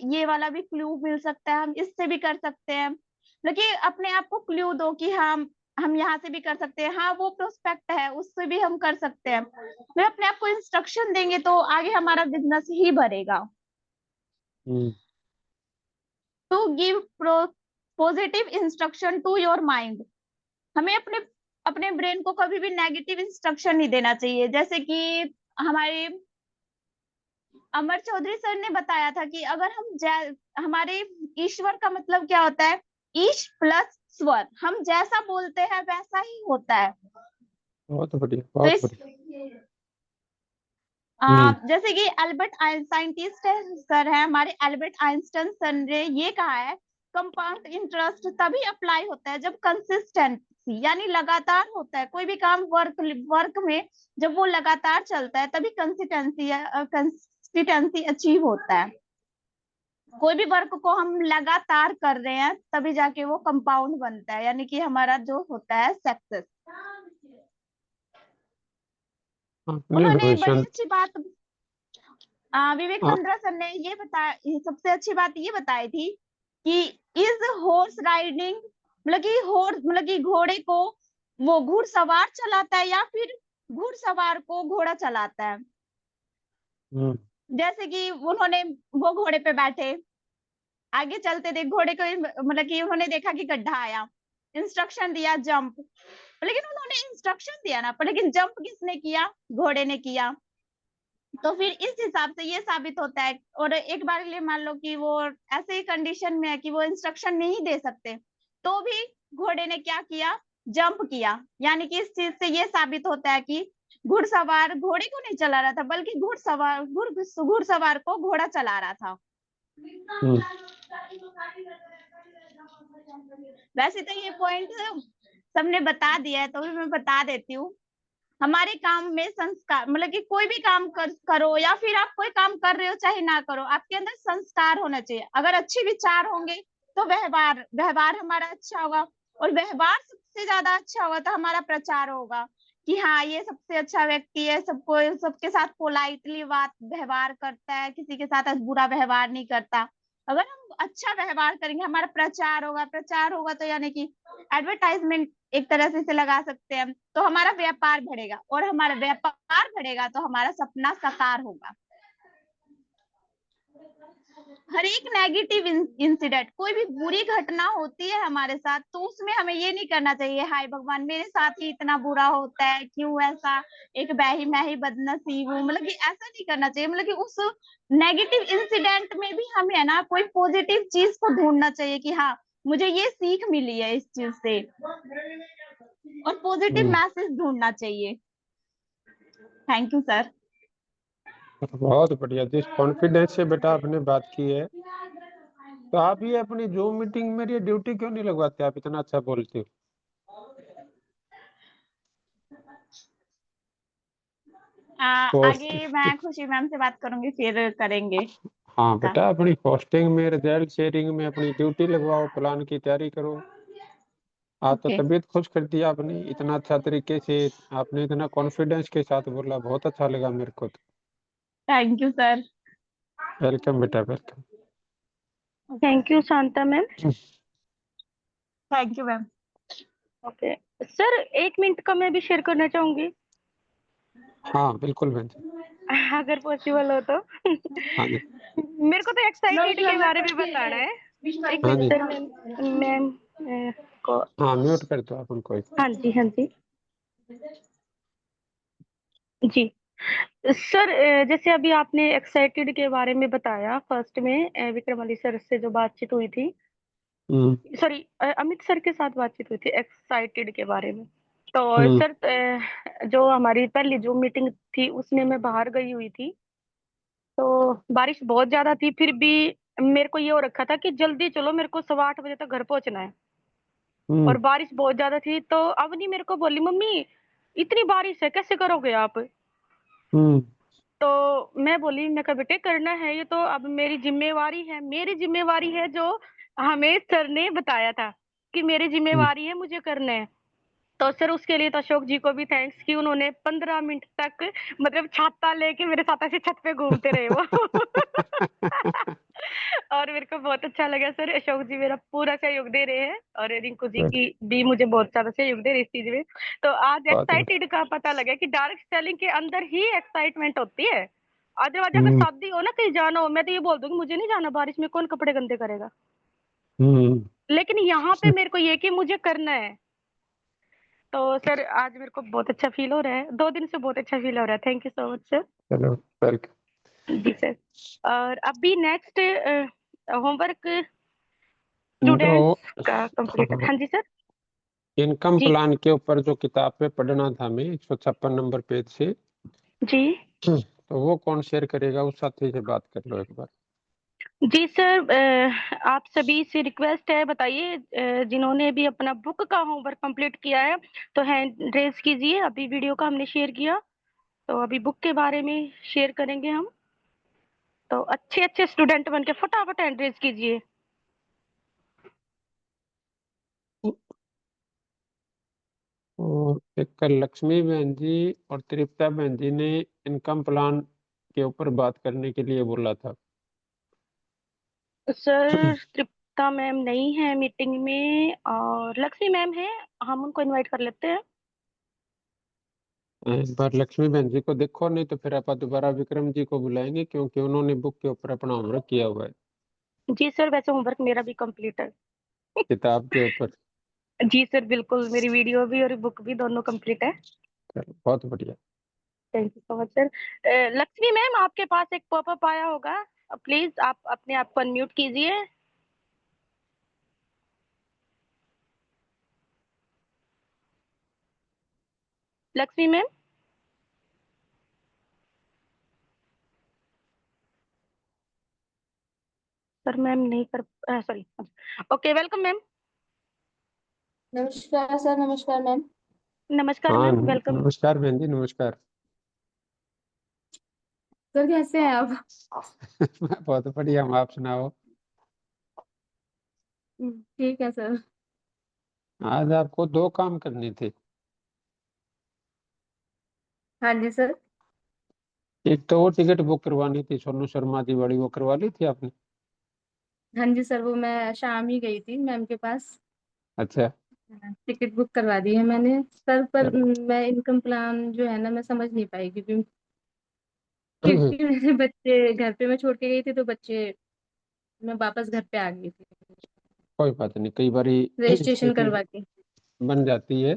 ये वाला भी क्लू मिल सकता है, हम इससे भी कर सकते हैं, लेकिन अपने आप को क्लू दो कि हम यहाँ से भी कर सकते हैं, हाँ वो प्रोस्पेक्ट है उससे भी हम कर सकते हैं, मैं अपने आप को इंस्ट्रक्शन देंगे तो आगे हमारा बिजनेस ही बढ़ेगा। To give positive instruction to your mind, हमें अपने अपने ब्रेन को कभी भी नेगेटिव इंस्ट्रक्शन नहीं देना चाहिए। जैसे कि हमारे अमर चौधरी सर ने बताया था कि अगर हमारे ईश्वर का मतलब क्या होता है, ईश प्लस स्वर, हम जैसा बोलते हैं वैसा ही होता है। बहुत बढ़िया, तो बहुत इस बढ़िया। जैसे कि एल्बर्ट साइंटिस्ट सर है हमारे, एल्बर्ट आइंस्टाइन सर ने ये कहा है, कंपाउंड इंटरेस्ट तभी अप्लाई होता है जब कंसिस्टेंसी यानी लगातार होता है, कोई भी काम वर्क में जब वो लगातार चलता है तभी कंसिस्टेंसी अचीव होता है। कोई भी वर्क को हम लगातार कर रहे हैं तभी जाके वो कंपाउंड बनता है, यानी कि हमारा जो होता है सक्सेस। उन्होंने बड़ी अच्छी बात विवेक बिंद्रा सर ने ये बताया, सबसे अच्छी बात ये बताई थी कि इज हॉर्स राइडिंग, मतलब कि हॉर्स, मतलब कि घोड़े को वो घुड़सवार चलाता है या फिर घुड़सवार को घोड़ा चलाता है। जैसे कि उन्होंने, वो घोड़े पे बैठे आगे चलते थे, घोड़े को मतलब कि उन्होंने देखा कि गड्ढा आया, इंस्ट्रक्शन दिया जंप, लेकिन उन्होंने इंस्ट्रक्शन दिया ना, लेकिन जंप किसने किया, घोड़े ने किया। तो फिर इस हिसाब से ये साबित होता है, और एक बार के लिए मान लो कि वो ऐसे ही कंडीशन में है कि वो इंस्ट्रक्शन नहीं दे सकते, तो भी घोड़े ने क्या किया, जंप किया, यानी कि इस चीज से ये साबित होता है कि घुड़सवार घोड़े को नहीं चला रहा था, बल्कि घुड़सवार को घोड़ा चला रहा था। हम्म, वैसे तो ये पॉइंट सबने बता दिया है, तो भी मैं बता देती हूँ। हमारे काम में संस्कार, मतलब कि कोई भी काम करो या फिर आप कोई काम कर रहे हो चाहे ना करो, आपके अंदर संस्कार होना चाहिए। अगर अच्छे विचार होंगे तो व्यवहार व्यवहार हमारा अच्छा होगा, और व्यवहार सबसे ज्यादा अच्छा होगा तो हमारा प्रचार होगा कि हाँ ये सबसे अच्छा व्यक्ति है, सबको सबके साथ पोलाइटली बात व्यवहार करता है, किसी के साथ बुरा व्यवहार नहीं करता। अगर हम अच्छा व्यवहार करेंगे हमारा प्रचार होगा तो यानी कि एडवर्टाइजमेंट एक तरह से इसे लगा सकते हैं हम, तो हमारा व्यापार बढ़ेगा, और हमारा व्यापार बढ़ेगा तो हमारा सपना साकार होगा। हर एक नेगेटिव इंसिडेंट, कोई भी बुरी घटना होती है हमारे साथ, तो उसमें हमें ये नहीं करना चाहिए हाय भगवान मेरे साथ ही इतना बुरा होता है, क्यों ऐसा, एक मैं ही बदनसीब हूँ, मतलब कि ऐसा नहीं करना चाहिए। मतलब कि उस नेगेटिव इंसिडेंट में भी हमें है ना कोई पॉजिटिव चीज को ढूंढना चाहिए कि हाँ मुझे ये सीख मिली है इस चीज से, और पॉजिटिव मैसेज ढूंढना चाहिए। Thank you sir. बहुत बढ़िया। जिस कॉन्फिडेंस से बेटा आपने बात की है, तो आप ये अपनी जूम मीटिंग में ये ड्यूटी क्यों नहीं लगवाते? आप इतना अच्छा बोलते हो। पोस्ट आगे मैं खुशी मैम से बात करूंगी, फिर करेंगे। हाँ बेटा, अपनी पोस्टिंग में, रिजल्ट शेयरिंग में अपनी ड्यूटी लगवाओ, प्लान की तैयारी करो। आज तो ओके, तबीयत खुश कर दिया आपने, इतना अच्छा तरीके से आपने, इतना कॉन्फिडेंस के साथ बोला, बहुत अच्छा लगा मेरे को तो। Thank you sir. वेलकम बेटा, welcome. Thank you Shanta ma'am. Thank you ma'am. Okay sir, 1 minute का मैं भी शेयर करना चाहूंगी, हाँ बिल्कुल बहन जी। अगर पॉसिबल हो तो। हाँ जी, मेरे को तो एक्साइटेड के बारे में बताना है। एक हाँ मिनट जी, सर, मैम को। हाँ म्यूट कर दो आप उनको। हाँ जी, हाँ जी जी। सर जैसे अभी आपने एक्साइटेड के बारे में बताया, फर्स्ट में विक्रम अली सर से जो बातचीत हुई थी, सॉरी अमित सर के साथ बातचीत हुई थी एक्साइटेड के बारे में। तो सर जो हमारी पहली जो मीटिंग थी उसमें मैं बाहर गई हुई थी, तो बारिश बहुत ज्यादा थी, फिर भी मेरे को ये हो रखा था कि जल्दी चलो, मेरे को 8:15 तक घर पहुंचना है, और बारिश बहुत ज्यादा थी। तो अवनी मेरे को बोली, मम्मी इतनी बारिश है कैसे करोगे आप? तो मैं बोली, मैं कहा बेटे करना है ये तो, अब मेरी जिम्मेवारी है जो हमें सर ने बताया था कि मेरी जिम्मेवारी है, मुझे करना है। तो सर उसके लिए तो अशोक जी को भी थैंक्स कि उन्होंने 15 मिनट तक मतलब छाता लेके मेरे साथ ऐसे छत पे घूमते रहे वो। और मेरे को बहुत अच्छा लगा सर, अशोक जी मेरा पूरा सहयोग दे रहे हैं, और रिंकू जी की भी मुझे बहुत ज्यादा सहयोग दे रही है इस चीज में। तो आज एक्साइटेड का पता लगा कि डायरेक्ट सेलिंग के अंदर ही एक्साइटमेंट होती है। अदरवाइज अगर शादी हो ना, कहीं जाना हो, मैं तो ये बोल दूंगी मुझे नहीं जाना, बारिश में कौन कपड़े गंदे करेगा। लेकिन यहाँ पे मेरे को ये कि मुझे करना है। तो सर आज मेरे को बहुत अच्छा फील हो रहा है, 2 दिन से बहुत अच्छा फील हो रहा है। Thank you so much sir. चलो वेलकम। जी सर। और अभी नेक्स्ट होमवर्क जो स्टूडेंट्स का कंप्लीट। हाँ जी सर। इनकम जी प्लान के ऊपर जो किताब पे पढ़ना था हमें 156 नंबर पेज से, जी तो वो कौन शेयर करेगा? उस साथी से बात कर लो एक बार। जी सर, आप सभी से रिक्वेस्ट है, बताइए जिन्होंने भी अपना बुक का होमवर्क कंप्लीट किया है तो हैंड रेज कीजिए। अभी वीडियो का हमने शेयर किया, तो अभी बुक के बारे में शेयर करेंगे हम। तो अच्छे अच्छे स्टूडेंट बन के फटाफट हैंड रेज कीजिए। और एक कल लक्ष्मी बहन जी और तृप्ता बहन जी ने इनकम प्लान के ऊपर बात करने के लिए बोला था। सर तृप्ता मैम नहीं है मीटिंग में, और लक्ष्मी मैम है, हम उनको इनवाइट कर लेते हैं। एक बार लक्ष्मी बहन जी को देखो, नहीं तो फिर आप दोबारा विक्रम जी को बुलाएंगे, क्योंकि उन्होंने बुक के ऊपर अपना होमवर्क किया हुआ है, जी सर, वैसे होमवर्क मेरा भी कंप्लीट है। किताब के ऊपर। जी सर बिल्कुल, मेरी वीडियो भी और बुक भी दोनों कंप्लीट है। चलो बहुत बढ़िया। Thank you so much sir. Lakshmi ma'am आपके पास एक पॉपअप आया होगा, प्लीज आप अपने आप को अनम्यूट कीजिए। लक्ष्मी मैम। सर मैम नहीं कर सॉरी। Okay, welcome ma'am. नमस्कार सर, नमस्कार मैम। नमस्कार हाँ, मैम, वेलकम। नमस्कार बहन जी, नमस्कार। सर कैसे हैं आप? मैं बहुत बढ़िया हूँ, आप सुनाओ। ठीक है सर। आज आपको 2 काम करने थे। हाँ जी सर। एक तो वो टिकट बुक करवानी थी, सोनू शर्मा जी वाली, वो करवा ली थी आपने? हाँ जी सर, वो मैं शाम ही गई थी मैम के पास। अच्छा, टिकट बुक करवा दी है मैंने सर, पर चलो। मैं इनकम प्लान जो है ना, मैं समझ नहीं पाई क्योंकि मेरे बच्चे घर पे मैं छोड़ के गई थी, तो बच्चे मैं वापस घर पे आ गई थी कोई बात नहीं, कई बारी रजिस्ट्रेशन स्थिति करवा के। बन जाती है।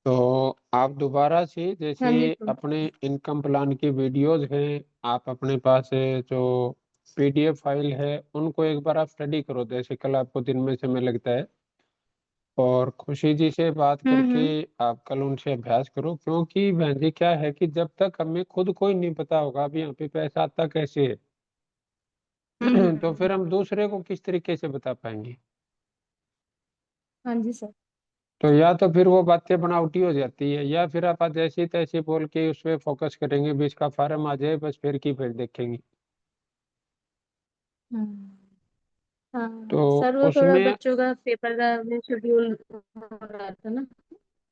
तो आप दोबारा से, हाँ जैसे जी सर। अपने इनकम प्लान की वीडियोज हैं, आप अपने पास है जो पीडीएफ फाइल है, उनको एक बार आप स्टडी करो, जैसे कल आपको दिन में समय लगता है, और खुशी जी से बात करके हम्म। आप कल उनसे अभ्यास करो। क्योंकि बहन जी क्या है कि जब तक हमें खुद को ही नहीं पता होगा अभी यहाँ पे पैसा आता कैसे है, तो फिर हम दूसरे को किस तरीके से बता पाएंगे। हाँ जी सर। तो या तो फिर वो बातें बनावटी हो जाती है, या फिर आप जैसे तैसे बोल के उस पर फोकस करेंगे, बीच का फार्म आ जाए बस, फिर की फिर देखेंगे। हम्म। हाँ तो सर, वो थोड़ा उसमें बच्चों का पेपर का शेड्यूल हो रहा था ना,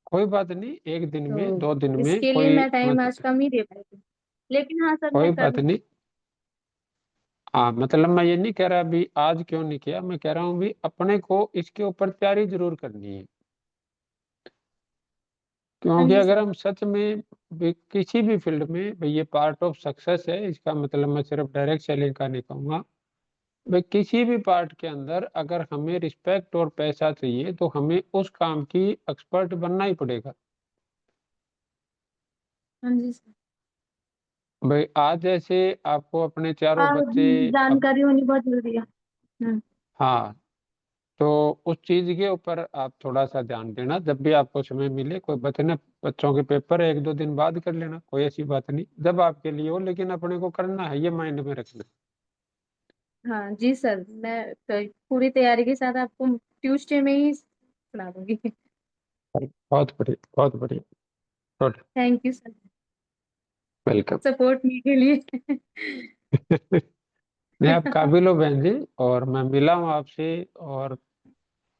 कोई बात नहीं, 1 दिन में, तो 2 दिन में इसके लिए कोई मैं टाइम आज कम ही दे पाई थी। लेकिन हाँ सर, मैं कोई बात कर। नहीं। हाँ, मतलब मैं ये नहीं कह रहा अभी आज क्यों नहीं किया, मैं कह रहा हूँ भी अपने को इसके ऊपर तैयारी जरूर करनी है। हाँ क्योंकि जी अगर सर। हम सच में भी किसी भी फील्ड में, भाई ये पार्ट ऑफ सक्सेस है, इसका मतलब मैं सिर्फ डायरेक्ट सेलिंग का नहीं कहूँगा, भाई किसी भी पार्ट के अंदर अगर हमें रिस्पेक्ट और पैसा चाहिए तो हमें उस काम की एक्सपर्ट बनना ही पड़ेगा। हाँ जी सर। भाई आज जैसे आपको अपने चारों हाँ, बच्चे जानकारी होनी बहुत जरूरी है। हाँ, तो उस चीज के ऊपर आप थोड़ा सा ध्यान देना, जब भी आपको समय मिले। कोई बचने बच्चों के पेपर है 1-2 दिन बाद कर लेना, कोई ऐसी बात नहीं, जब आपके लिए हो, लेकिन अपने को करना है, ये माइंड में रखना। हाँ जी सर, मैं पूरी तैयारी के साथ आपको ट्यूसडे में ही सुना दूंगी। बहुत बढ़िया, बहुत बढ़िया, good, thank you sir, welcome. Support me के लिए। नहीं, आप काबिल हो बहन जी, और मैं मिला हूँ आपसे। और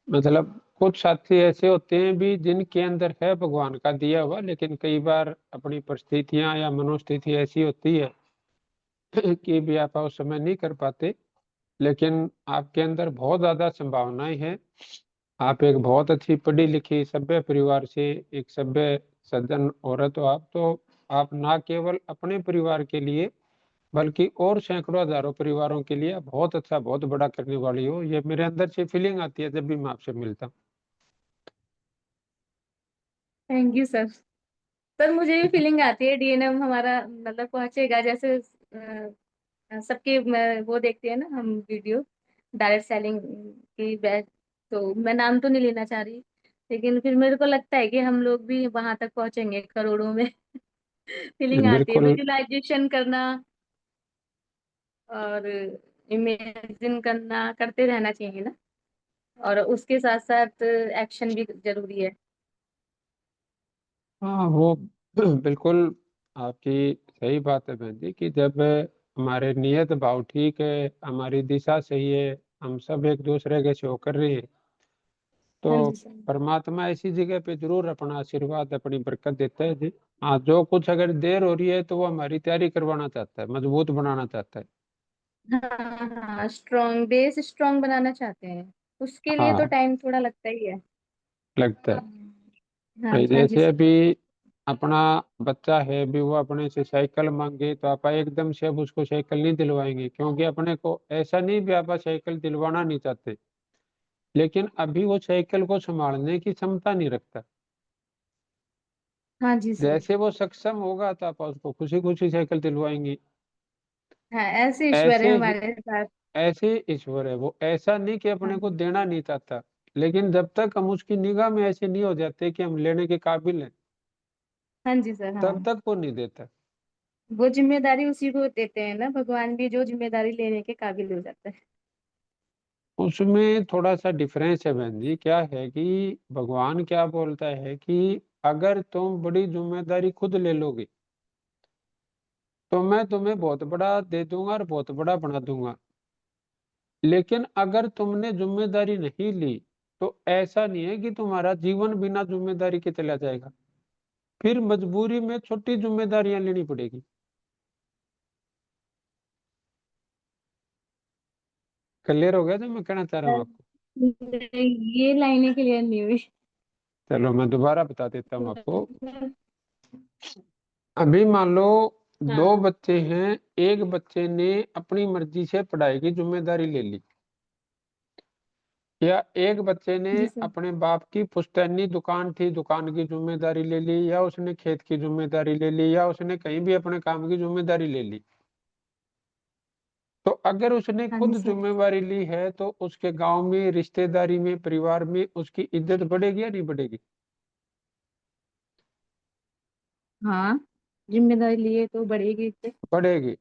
मतलब कुछ साथी ऐसे होते हैं भी जिनके अंदर है भगवान का दिया हुआ, लेकिन कई बार अपनी परिस्थितियां या मनोस्थिति ऐसी होती है कि भी आप उस समय नहीं कर पाते। लेकिन आपके अंदर बहुत ज्यादा संभावनाएं हैं। आप एक बहुत अच्छी पढ़ी लिखी सभ्य परिवार से एक सभ्य सज्जन औरत हो। आप तो आप ना केवल अपने परिवार के लिए बल्कि और सैकड़ों हजारों परिवारों के लिए आप बहुत अच्छा, बहुत बड़ा करने वाली हो। ये मेरे अंदर से फीलिंग आती है जब भी मैं आपसे मिलता हूँ। Thank you sir. सर मुझे भी फीलिंग आती है, डीएनएम हमारा मतलब पहुंचेगा, जैसे सबके वो देखते हैं ना हम वीडियो, डायरेक्ट सेलिंग की बैच। तो मैं नाम तो नहीं लेना चाह रही, लेकिन फिर मेरे को लगता है कि हम लोग भी वहां तक पहुंचेंगे करोड़ों में। फीलिंग आती है, बिल्कुल। विजुअलाइजेशन करना और इमेजिन करना करते रहना चाहिए ना, और उसके साथ साथ एक्शन भी जरूरी है। हाँ, वो बिल्कुल आपकी सही बात है बहन जी, कि जब हमारे नियत भाव ठीक है, हमारी दिशा सही है, हम सब एक दूसरे के शो कर रहे हैं, हाँ तो जी सर। परमात्मा ऐसी जगह पे जरूर अपना आशीर्वाद, अपनी बरकत देता है जी। हाँ, जो कुछ अगर देर हो रही है तो वो हमारी तैयारी करवाना चाहता है, मजबूत बनाना चाहता है। हाँ हाँ, स्ट्रॉन्ग बेस स्ट्रॉन्ग बनाना चाहते हैं, उसके लिए तो हाँ, टाइम थोड़ा लगता ही है। लगता है। हाँ भाई हाँ जी जैसे सर। अभी अपना बच्चा है भी, वो अपने से साइकिल मांगे तो आप एकदम से अब उसको साइकिल नहीं दिलवाएंगे, क्योंकि अपने को ऐसा नहीं भी आप साइकिल दिलवाना नहीं चाहते, लेकिन अभी वो साइकिल को संभालने की क्षमता नहीं रखता। हाँ जी सर। जैसे वो सक्षम होगा तो आप उसको खुशी खुशी साइकिल दिलवाएंगे। हाँ, ऐसे ईश्वर है ऐसे ही हमारे साथ। ऐसे ईश्वर है, वो ऐसा नहीं कि अपने हाँ। को देना नहीं चाहता, लेकिन जब तक हम उसकी निगाह में ऐसे नहीं हो जाते कि हम लेने के काबिल हैं, हाँ जी सर। हाँ, तब तक वो नहीं देता। वो जिम्मेदारी उसी को देते हैं ना भगवान भी, जो जिम्मेदारी लेने के काबिल हो जाता है। उसमें थोड़ा सा डिफरेंस है बहन जी। क्या है कि भगवान क्या बोलता है कि अगर तुम बड़ी जिम्मेदारी खुद ले लोगे तो मैं तुम्हें बहुत बड़ा दे दूंगा और बहुत बड़ा बना दूंगा। लेकिन अगर तुमने जिम्मेदारी नहीं ली तो ऐसा नहीं है कि तुम्हारा जीवन बिना जिम्मेदारी के चला जाएगा, फिर मजबूरी में छोटी जिम्मेदारियां लेनी पड़ेगी। क्लियर हो गया जो मैं कहना चाह रहा हूँ आपको? ये लाइनें क्लियर नहीं हुई। चलो मैं दोबारा बता देता हूँ आपको। अभी मान लो दो हाँ बच्चे हैं, एक बच्चे ने अपनी मर्जी से पढ़ाई की जिम्मेदारी ले ली, या एक बच्चे ने जी सर। अपने बाप की पुश्तैनी दुकान थी, दुकान की जिम्मेदारी ले ली, या उसने खेत की जिम्मेदारी ले ली, या उसने कहीं भी अपने काम की जिम्मेदारी ले ली। तो अगर उसने हाँ जी खुद सर। जिम्मेवारी ली है तो उसके गांव में, रिश्तेदारी में, परिवार में उसकी इज्जत बढ़ेगी या नहीं बढ़ेगी? हाँ, जिम्मेदारी लिए तो बढ़ेगी इससे। बढ़ेगी।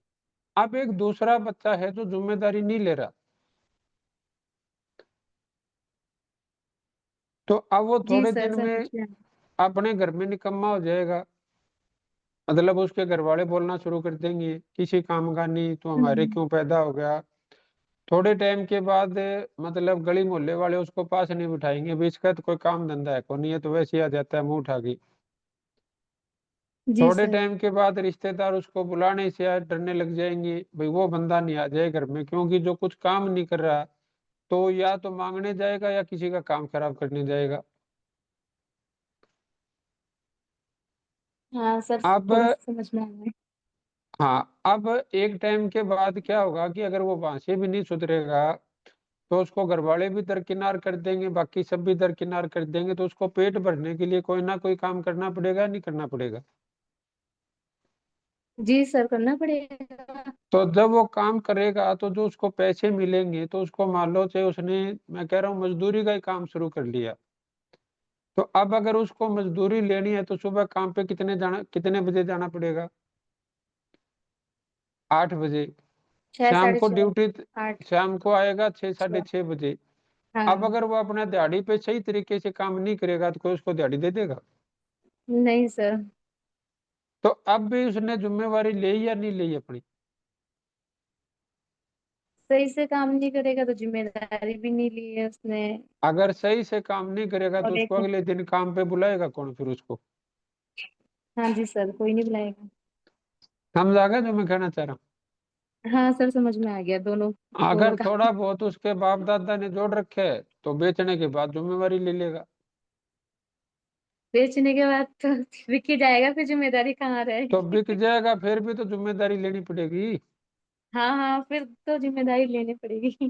अब एक दूसरा बच्चा है जो जिम्मेदारी नहीं ले रहा, तो अब वो जी थोड़े सर दिन समझ में गया। अपने घर में निकम्मा हो जाएगा। मतलब उसके घर वाले बोलना शुरू कर देंगे, किसी काम का नहीं, तू हमारे हम्म, क्यों पैदा हो गया। थोड़े टाइम के बाद मतलब गली मोहल्ले वाले उसको पास नहीं बिठाएंगे, भी इसका तो कोई काम धंधा है को नहीं है, तो वैसे ही आ जाता है मुंह उठा के। जी थोड़े सर। टाइम के बाद रिश्तेदार उसको बुलाने से यार डरने लग जाएंगे, भाई वो बंदा नहीं आ जाए घर में, क्योंकि जो कुछ काम नहीं कर रहा तो या तो मांगने जाएगा या किसी का काम खराब करने जाएगा। हाँ सर, अब थोड़ा सा समझ में आ रहा है। हाँ, अब एक टाइम के बाद क्या होगा कि अगर वो वहां से भी नहीं सुधरेगा तो उसको घर वाले भी दरकिनार कर देंगे, बाकी सब भी दरकिनार कर देंगे, तो उसको पेट भरने के लिए कोई ना कोई काम करना पड़ेगा, नहीं करना पड़ेगा? जी सर, करना पड़ेगा। तो जब वो काम करेगा तो जो उसको पैसे मिलेंगे, तो उसको मान लो चाहे उसने, मैं कह रहा हूँ, मजदूरी का ही काम शुरू कर लिया, तो अब अगर उसको मजदूरी लेनी है तो सुबह काम पे कितने बजे जाना पड़ेगा? 8 बजे। 6 शाम साढ़े को 6 ड्यूटी, 8 शाम को आएगा 6 साढ़े 6। 6 बजे। अब हाँ। अगर वो अपना दिहाड़ी पे सही तरीके से काम नहीं करेगा तो कोई उसको दिहाड़ी दे देगा? नहीं सर। तो अब भी उसने जिम्मेवारी ली या नहीं ली अपनी? सही से काम नहीं करेगा तो जिम्मेदारी भी नहीं ली है उसने। अगर सही से काम नहीं करेगा तो और उसको एक, अगले दिन काम पे बुलाएगा कौन फिर उसको? हाँ जी सर, कोई नहीं बुलाएगा। समझ आ गया जो मैं कहना चाह रहा हाँ सर, समझ में आ गया दोनों हूँ? दोनों अगर का। थोड़ा बहुत उसके बाप दादा ने जोड़ रखे है तो बेचने के बाद जिम्मेवारी ले लेगा। बेचने के बाद तो बिक ही जाएगा, फिर जिम्मेदारी कहाँ तो रहेगी। बिक जाएगा फिर भी तो जिम्मेदारी लेनी पड़ेगी। हाँ हाँ, फिर तो जिम्मेदारी लेनी पड़ेगी।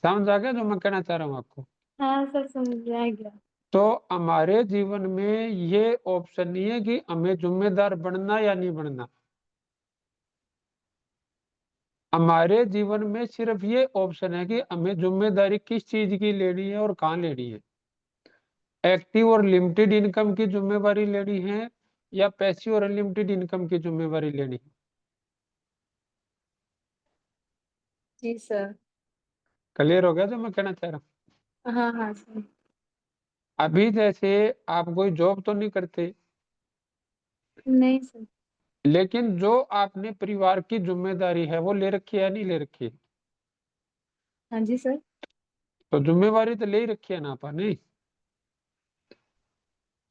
समझ आ गया जो मैं कहना चाह रहा हूँ आपको? हाँ सर, समझ में आ गया। तो हमारे जीवन में ये ऑप्शन नहीं है कि हमें जिम्मेदार बनना या नहीं बनना। हमारे जीवन में सिर्फ ये ऑप्शन है कि हमें जिम्मेदारी किस चीज की लेनी है और कहाँ लेनी है। एक्टिव और लिमिटेड इनकम की जिम्मेवारी लेनी है या पैसिव और अनलिमिटेड इनकम की जिम्मेवारी लेनी है? जी सर। क्लियर हो गया जो मैं कहना चाह रहा हूँ? हाँ हाँ सर। अभी जैसे आप कोई जॉब तो नहीं करते, नहीं सर। लेकिन जो आपने परिवार की जिम्मेदारी है वो ले रखी है या नहीं ले रखी है? हाँ जी सर। तो जिम्मेवारी तो ले ही रखी है ना आपने।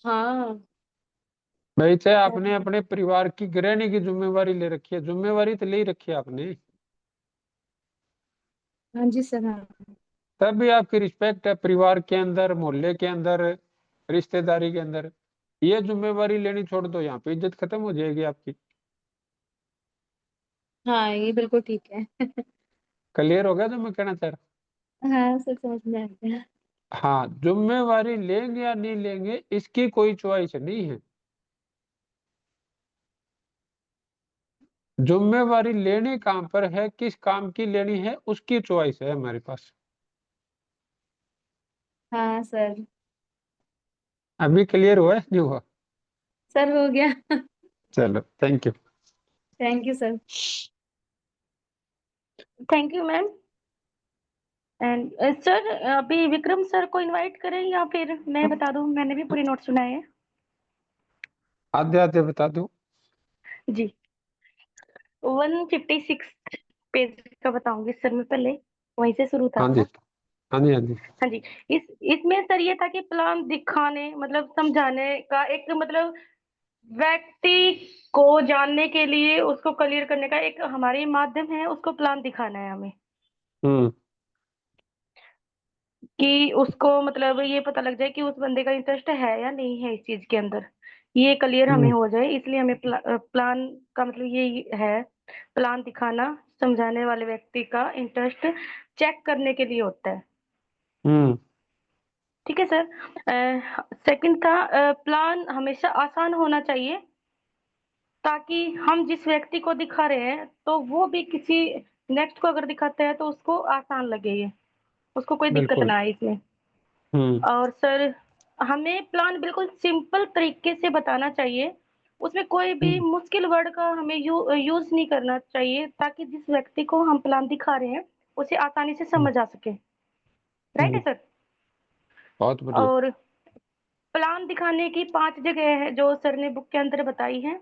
हाँ। भाई चाहे आपने अपने परिवार की गृहिणी की जिम्मेवारी ले रखी है, जिम्मेवारी तो ले ही रखी है आपने। हाँ जी सर। हाँ। तब भी आपकी रिस्पेक्ट है परिवार के अंदर, मोहल्ले के अंदर, रिश्तेदारी के अंदर। ये जिम्मेवारी लेनी छोड़ दो, यहाँ पे इज्जत खत्म हो जाएगी आपकी। हाँ, ये बिल्कुल ठीक है। क्लियर हो गया जो मैं कहना चाह रहा हाँ सर, समझ में आ गया। हूँ? हाँ, जिम्मेवारी लेंगे या नहीं लेंगे इसकी कोई चॉइस नहीं है। जिम्मेवारी लेनी काम पर है, किस काम की लेनी है उसकी चॉइस है हमारे पास। हाँ सर। अभी क्लियर हुआ है नहीं हुआ? सर हो गया। चलो thank you. Thank you sir. Thank you ma'am. And sir अभी विक्रम सर को इनवाइट करें या फिर मैं बता दूं? मैंने भी पूरी नोट सुनाए हैं। आधे आधे बता दो। जी 156 पेज का बताऊंगी सर, मैं पहले वहीं से शुरू था हाँ जी, अपना। हाँ जी, हाँ जी। हाँ जी, इसमें सर ये था कि प्लान दिखाने मतलब समझाने का एक मतलब व्यक्ति को जानने के लिए उसको क्लियर करने का एक हमारी माध्यम है, उसको प्लान दिखाना है हमें हम्म कि उसको मतलब ये पता लग जाए कि उस बंदे का इंटरेस्ट है या नहीं है इस चीज के अंदर, ये क्लियर हमें हम्म हो जाए। इसलिए हमें प्लान का मतलब ये है, प्लान दिखाना समझाने वाले व्यक्ति का इंटरेस्ट चेक करने के लिए होता है। हम्म ठीक है सर। सेकंड था प्लान हमेशा आसान होना चाहिए ताकि हम जिस व्यक्ति को दिखा रहे हैं तो वो भी किसी नेक्स्ट को अगर दिखाते हैं तो उसको आसान लगे, ये उसको कोई दिक्कत बिल्कुल। ना आए इसमें। हम्म और सर हमें प्लान बिल्कुल सिंपल तरीके से बताना चाहिए, उसमें कोई भी हम्म मुश्किल वर्ड का हमें यूज नहीं करना चाहिए ताकि जिस व्यक्ति को हम प्लान दिखा रहे हैं उसे आसानी से हम्म समझ आ सके। राइट है हम्म, सर। बहुत बढ़िया। और प्लान दिखाने की 5 जगह है जो सर ने बुक के अंदर बताई हैं।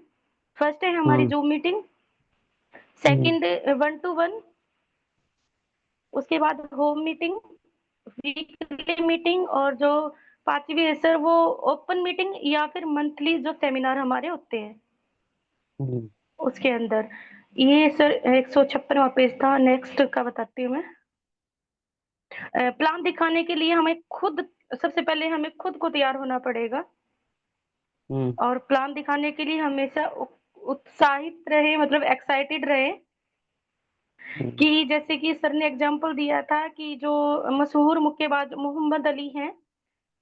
फर्स्ट है हमारी hmm zoom meeting, hmm second 1 to 1, उसके बाद होम मीटिंग, वीकली मीटिंग, और जो 5वीं है सर वो ओपन मीटिंग या फिर मंथली जो सेमिनार हमारे होते हैं हम्म उसके अंदर। ये सर 156वां पेज था। नेक्स्ट का बताती हूँ मैं। प्लान दिखाने के लिए हमें खुद सबसे पहले हमें खुद को तैयार होना पड़ेगा हम्म और प्लान दिखाने के लिए हमेशा उत्साहित रहे मतलब एक्साइटेड रहे हम्म कि जैसे कि सर ने एग्जांपल दिया था कि जो मशहूर मुक्केबाज मोहम्मद अली हैं,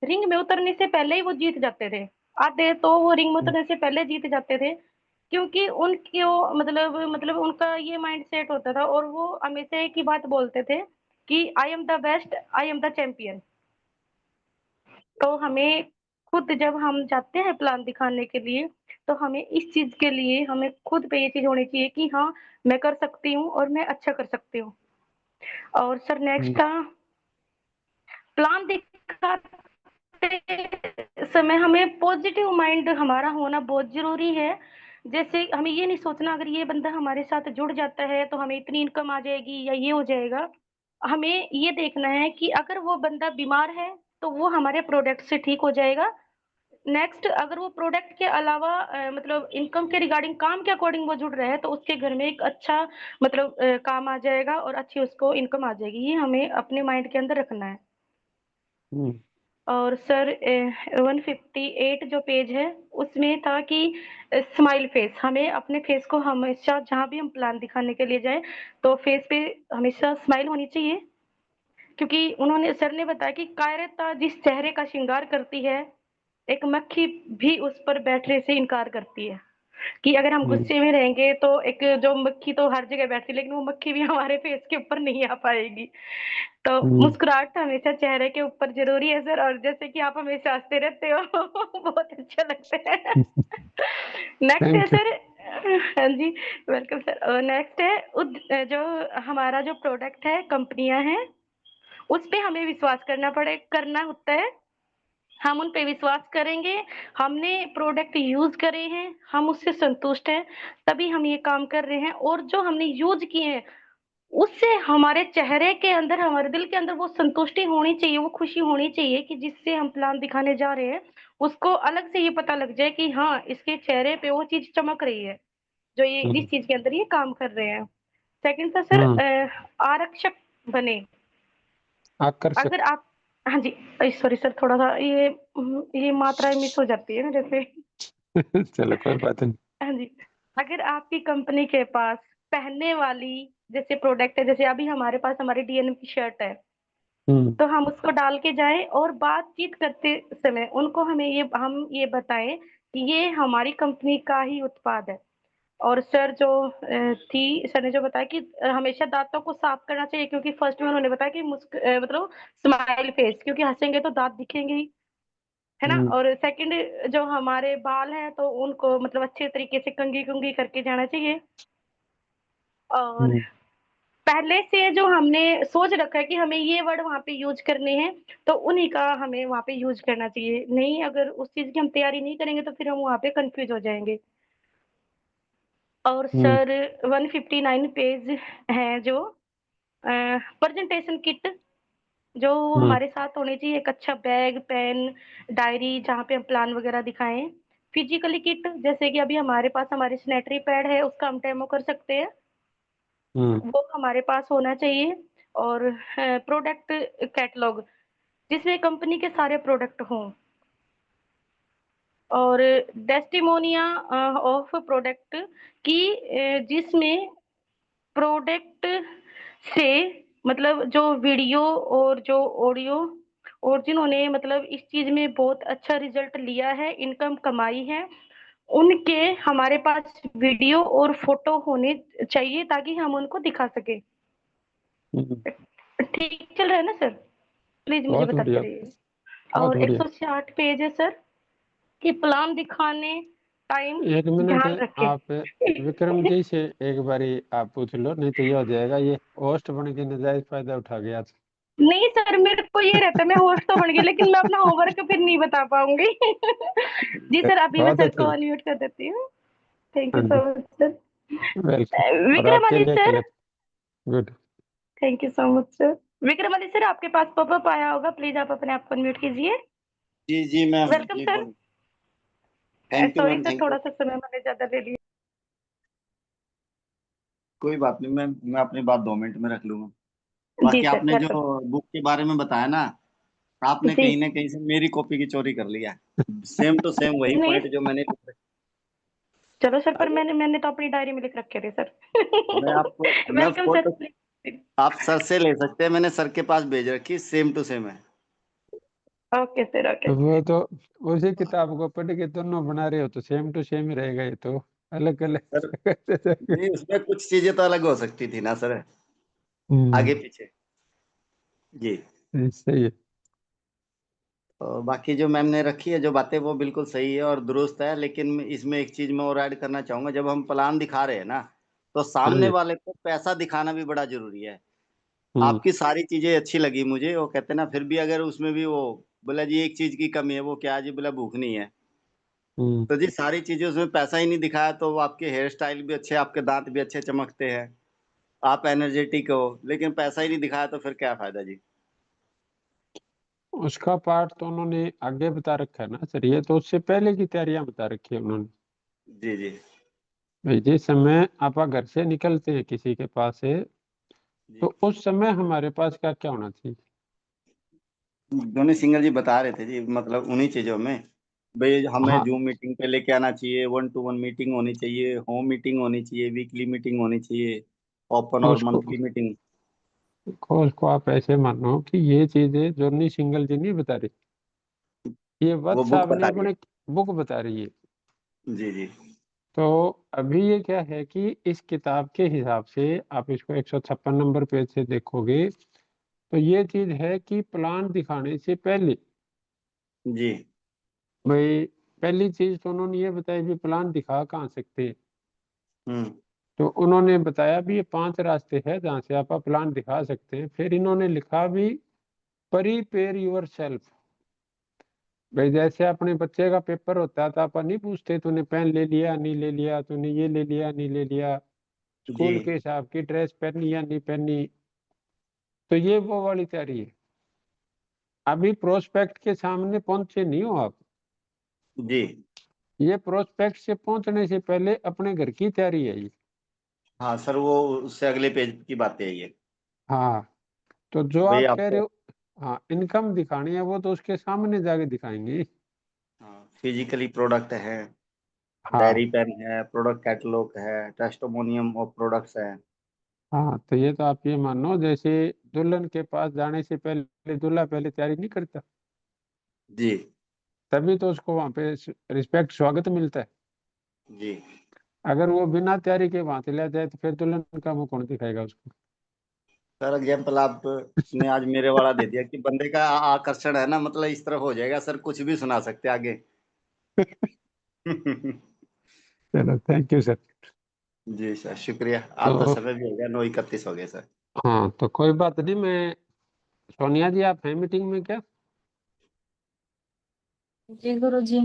रिंग में उतरने से पहले ही वो जीत जाते थे। आधे तो वो रिंग में हम्म उतरने से पहले जीत जाते थे क्योंकि उनकी वो मतलब उनका ये माइंड सेट होता था और वो हमेशा एक ही बात बोलते थे कि I am the best, I am the champion. तो हमें खुद जब हम जाते हैं प्लान दिखाने के लिए तो हमें इस चीज के लिए हमें खुद पे ये चीज होनी चाहिए कि हाँ मैं कर सकती हूँ और मैं अच्छा कर सकती हूँ। और सर नेक्स्ट हम्म था प्लान दिखाते समय हमें पॉजिटिव माइंड हमारा होना बहुत जरूरी है। जैसे हमें ये नहीं सोचना अगर ये बंदा हमारे साथ जुड़ जाता है तो हमें इतनी इनकम आ जाएगी या ये हो जाएगा। हमें ये देखना है कि अगर वो बंदा बीमार है तो वो हमारे प्रोडक्ट से ठीक हो जाएगा। नेक्स्ट अगर वो प्रोडक्ट के अलावा मतलब इनकम के रिगार्डिंग काम के अकॉर्डिंग वो जुड़ रहा है तो उसके घर में एक अच्छा मतलब काम आ जाएगा और अच्छी उसको इनकम आ जाएगी। ये हमें अपने माइंड के अंदर रखना है। हम्म और सर 158 जो पेज है उसमें था कि स्माइल फेस, हमें अपने फेस को हमेशा जहाँ भी हम प्लान दिखाने के लिए जाए तो फेस पे हमेशा स्माइल होनी चाहिए क्योंकि उन्होंने सर ने बताया कि कायरता जिस चेहरे का श्रृंगार करती है एक मक्खी भी उस पर बैठने से इनकार करती है। कि अगर हम हम्म गुस्से में रहेंगे तो एक जो मक्खी तो हर जगह बैठती है लेकिन वो मक्खी भी हमारे फेस के ऊपर नहीं आ पाएगी। तो हम्म मुस्कुराहट हमेशा चेहरे के ऊपर जरूरी है सर। और जैसे कि आप हमेशा हंसते रहते हो बहुत अच्छा लगता है। नेक्स्ट है थैंक यू। सर। हाँ जी वेलकम सर। नेक्स्ट है जो हमारा जो प्रोडक्ट है कंपनियां हैं उस पे हमें विश्वास करना होता है। हम उन पे विश्वास करेंगे, हमने प्रोडक्ट यूज करे हैं, हम उससे संतुष्ट हैं, तभी हम ये काम कर रहे हैं। और जो हमने यूज किए हैं उससे हमारे चेहरे के अंदर हमारे दिल के अंदर वो संतुष्टि होनी चाहिए, वो खुशी होनी चाहिए कि जिससे हम प्लान दिखाने जा रहे हैं उसको अलग से ये पता लग जाए कि हाँ इसके चेहरे पे वो चीज चमक रही है जो ये जिस हम्म चीज के अंदर ये काम कर रहे हैं। सेकंड था सर हम्म आरक्षक बने। आकर्षक। अगर आप हाँ जी सॉरी सर थोड़ा सा ये मात्रा मिस हो जाती है ना जैसे। चलो कोई बात नहीं। हाँ जी, अगर आपकी कंपनी के पास पहनने वाली जैसे प्रोडक्ट है, जैसे अभी हमारे पास हमारी डीएनएम की शर्ट है हम्म तो हम उसको डाल के जाएं और बातचीत करते समय उनको हम ये बताएं कि ये हमारी कंपनी का ही उत्पाद है। और सर जो सर ने जो बताया कि हमेशा दांतों को साफ करना चाहिए क्योंकि फर्स्ट में उन्होंने बताया कि मतलब स्माइल फेस क्योंकि हंसेंगे तो दांत दिखेंगे ही, है ना। हम्म और सेकंड जो हमारे बाल हैं तो उनको मतलब अच्छे तरीके से कंघी कुंघी करके जाना चाहिए। और हम्म पहले से जो हमने सोच रखा है कि हमें ये वर्ड वहाँ पे यूज़ करने हैं, तो उन्हीं का हमें वहाँ पे यूज़ करना चाहिए। नहीं, अगर उस चीज़ की हम तैयारी नहीं करेंगे तो फिर हम वहाँ पे कन्फ्यूज़ हो जाएँगे। और सर 159 पेज हैं जो प्रेजेंटेशन किट जो हमारे साथ होनी चाहिए, एक अच्छा बैग, पेन, डायरी जहाँ पे हम प्लान वगैरह दिखाएँ। फिजिकली किट जैसे कि अभी हमारे पास हमारी सैनिटरी पैड है, उसका हम डेमो कर सकते हैं, वो हमारे पास होना चाहिए। और प्रोडक्ट कैटलॉग जिसमें कंपनी के सारे प्रोडक्ट हों। और टेस्टिमोनिया ऑफ प्रोडक्ट कि जिसमें प्रोडक्ट से मतलब जो वीडियो और जो ऑडियो और जिन्होंने मतलब इस चीज़ में बहुत अच्छा रिजल्ट लिया है, इनकम कमाई है, उनके हमारे पास वीडियो और फ़ोटो होने चाहिए ताकि हम उनको दिखा सकें। ठीक चल रहा है ना सर? प्लीज़ मुझे बहुत बताते बढ़िया, रहिए। बहुत और बढ़िया। 160 पेज है सर कि प्लान दिखाने टाइम एक मिनट ध्यान रखें। आप विक्रम जी से एक बारी आप पूछ लो, नहीं तो ये हो जाएगा ये होस्ट बन के नजायज फायदा उठा गया। नहीं सर, मेरे को ये रहता है मैं होस्ट तो बन गई लेकिन मैं अपना होमवर्क फिर नहीं बता पाऊंगी। जी सर, अभी मैं बहुत सर को अच्छी, अनम्यूट कर देती हूँ। थैंक हाँ यू जी, सो मच सर। वेलकम। और आपके विक्रमादित्य लिए sir, clip good. Thank you so much sir. Vikramaditya sir, आपके पास पॉपअप आया होगा, प्लीज आप अपने आप को अनम्यूट कीजिए। जी जी मैम, वेलकम जी सर। बोलिए। Thank you sorry ma'am, sir, thank you. थोड़ा सा समय मैंने ज्यादा ले लिया। कोई बात नहीं मैम, मैं अपनी बात 2 मिनट में रख लूंगा। जी बाकी सर, आपने जो वेलकम। बुक के बारे में बताया ना, आपने जी कहीं ना कहीं से मेरी कॉपी की चोरी कर लिया। सेम टू सेम वही नहीं, पॉइंट जो मैंने लिख रखे। चलो सर, पर अरे मैंने तो अपनी डायरी में लिख रखे थे सर। मैं वेलकम सर। फोटो आप सर से ले सकते हैं, मैंने सर के पास भेज रखी, सेम टू सेम है। Okay sir, okay. वो तो उसी किताब को पढ़ के दोनों बना रहे हो तो सेम टू सेम ही रहेगा, ये तो अलग सर अलग। नहीं, उसमें कुछ चीजें तो अलग हो सकती थी ना सर, आगे पीछे। जी। सही है। तो बाकी जो मैम ने रखी है जो बातें, वो बिल्कुल सही है और दुरुस्त है, लेकिन इसमें एक चीज मैं और ऐड करना चाहूंगा। जब हम प्लान दिखा रहे हैं ना, तो हाँ सामने जी। वाले को पैसा दिखाना भी बड़ा जरूरी है। हम्म आपकी सारी चीजें अच्छी लगी मुझे, वो कहते हैं ना, फिर भी अगर उसमें भी वो बोला जी एक चीज की कमी है, वो क्या जी, बोला भूख नहीं है। हम्म तो जी सारी चीजें उसमें पैसा ही नहीं दिखाया, तो वो आपके हेयर स्टाइल भी अच्छे, आपके दांत भी अच्छे चमकते हैं, आप एनर्जेटिक हो, लेकिन पैसा ही नहीं दिखाया तो फिर क्या फायदा जी। उसका पार्ट तो उन्होंने आगे बता रखा है ना सर, ये तो उससे पहले की तैयारियां बता रखी है उन्होंने। जी जी भाई जिस समय आप घर से निकलते हैं किसी के पास से, जी। तो उस समय हमारे पास क्या क्या होना चाहिए। दोनों सिंगर जी बता रहे थे जी, मतलब उन्हीं चीजों में भाई हमें हाँ, जूम मीटिंग पे लेके आना चाहिए, 1-to-1 मीटिंग होनी चाहिए, होम मीटिंग होनी चाहिए, वीकली मीटिंग होनी चाहिए, ओपन और उसको मंथली मीटिंग। उसको आप ऐसे मानो कि ये चीजें जॉनी सिंगल जी नहीं बता रही, ये वत्स वो बुक साहब ने बता रही है। अपने बुक बता रही है। जी जी तो अभी ये क्या है कि इस किताब के हिसाब से आप इसको 156 नंबर पेज से देखोगे, तो ये चीज है कि प्लान दिखाने से पहले जी। भाई पहली चीज तो उन्होंने ये बताया भी प्लान दिखा कहाँ सकते हैं। हम्म। तो उन्होंने बताया भी ये 5 रास्ते हैं जहाँ से आप प्लान दिखा सकते हैं। फिर इन्होंने लिखा भी प्रिपेयर योर सेल्फ। भाई जैसे अपने बच्चे का पेपर होता है तो आप नहीं पूछते तूने पेन ले लिया नहीं ले लिया, तूने ये ले लिया नहीं ले लिया, जी स्कूल के हिसाब की ड्रेस पहनी या नहीं पहनी। तो ये वो वाली तैयारी है। अभी प्रोस्पेक्ट के सामने पहुंचे नहीं हो आप, जी। ये प्रोस्पेक्ट से पहुंचने से पहले अपने घर की तैयारी है ये। हाँ सर, वो उससे अगले पेज की बातें है ये। हाँ, तो जो भाई आप कह रहे आपको हो हाँ इनकम दिखानी है, वो तो उसके सामने जाके दिखाएंगे। फिजिकली प्रोडक्ट है, हाँ डायरी पेन है, प्रोडक्ट कैटलॉग है, टेस्टिमोनियम ऑफ प्रोडक्ट्स है। हाँ, तो ये तो आप ये मानो जैसे दुल्हन के पास जाने से पहले दूल्हा पहले तैयारी नहीं करता, जी तभी तो उसको वहाँ पे रिस्पेक्ट स्वागत मिलता है। जी। अगर वो बिना तैयारी के वहां चला जाए तो फिर दुल्हन का मुंह कौन दिखाएगा उसको। सर एग्जाम्पल आपने आज मेरे वाला दे दिया कि बंदे का आकर्षण है ना, मतलब इस तरफ हो जाएगा सर, कुछ भी सुना सकते आगे। चलो थैंक यू सर। जी सर, शुक्रिया। आपका तो समय भी हो गया, 9:31 हो गए सर। हाँ, तो कोई बात नहीं। मैं सोनिया जी, आप हैं मीटिंग में क्या? जी गुरुजी,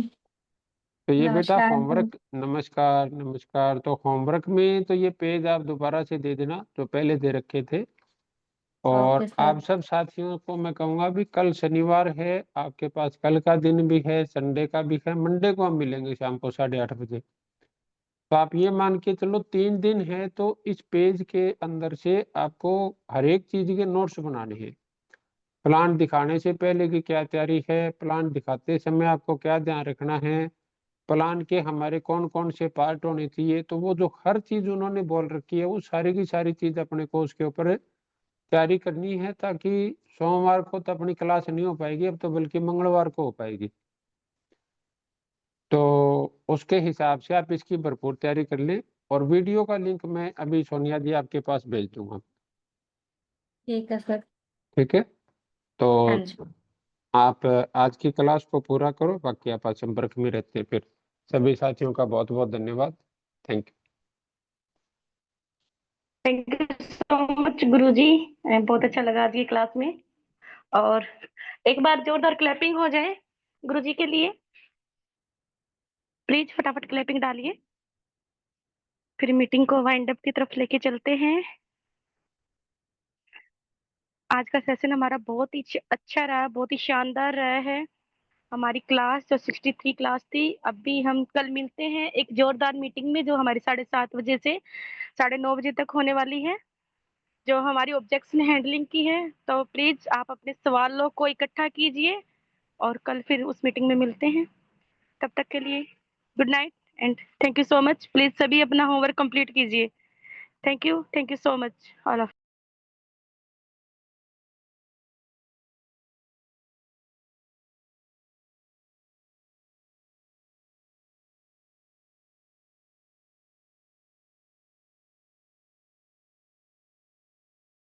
तो ये बेटा नमस्कार। होमवर्क, नमस्कार नमस्कार। तो होमवर्क में तो ये पेज आप दोबारा से दे देना जो पहले दे रखे थे। और ओके सर। आप सब साथियों को मैं कहूंगा भी कल शनिवार है, आपके पास कल का दिन भी है, संडे का भी है, मंडे को हम मिलेंगे शाम को 8:30 बजे। तो आप ये मान के चलो 3 दिन है, तो इस पेज के अंदर से आपको हर एक चीज के नोट्स बनाने हैं। प्लांट दिखाने से पहले की क्या तैयारी है, प्लांट दिखाते समय आपको क्या ध्यान रखना है, प्लान के हमारे कौन कौन से पार्ट होने चाहिए। तो वो जो हर चीज उन्होंने बोल रखी है, वो सारी की सारी चीज अपने को उसके ऊपर तैयारी करनी है, ताकि सोमवार को तो अपनी क्लास नहीं हो पाएगी, अब तो बल्कि मंगलवार को हो पाएगी। तो उसके हिसाब से आप इसकी भरपूर तैयारी कर लें। और वीडियो का लिंक मैं अभी सोनिया जी आपके पास भेज दूंगा। ठीक है सर। ठीक है, तो हाँ जी। आप आज की क्लास को पूरा करो, बाकी आप संपर्क में रहते हैं। फिर सभी साथियों का बहुत बहुत धन्यवाद। Thank you. Thank you so much Guruji, बहुत अच्छा लगा आज की क्लास में। और एक बार जोरदार क्लैपिंग हो जाए गुरुजी के लिए, प्लीज फटाफट क्लैपिंग डालिए। फिर मीटिंग को वाइंड अप की तरफ लेके चलते हैं। आज का सेशन हमारा बहुत ही अच्छा रहा, बहुत ही शानदार रहा है। हमारी क्लास जो 63 क्लास थी, अभी हम कल मिलते हैं एक जोरदार मीटिंग में जो हमारी 7:30 बजे से 9:30 बजे तक होने वाली है, जो हमारी ऑब्जेक्शन हैंडलिंग की है। तो प्लीज आप अपने सवालों को इकट्ठा कीजिए और कल फिर उस मीटिंग में मिलते हैं। तब तक के लिए good night and thank you so much. Please सभी अपना होमवर्क कंप्लीट कीजिए। Thank you so much all of.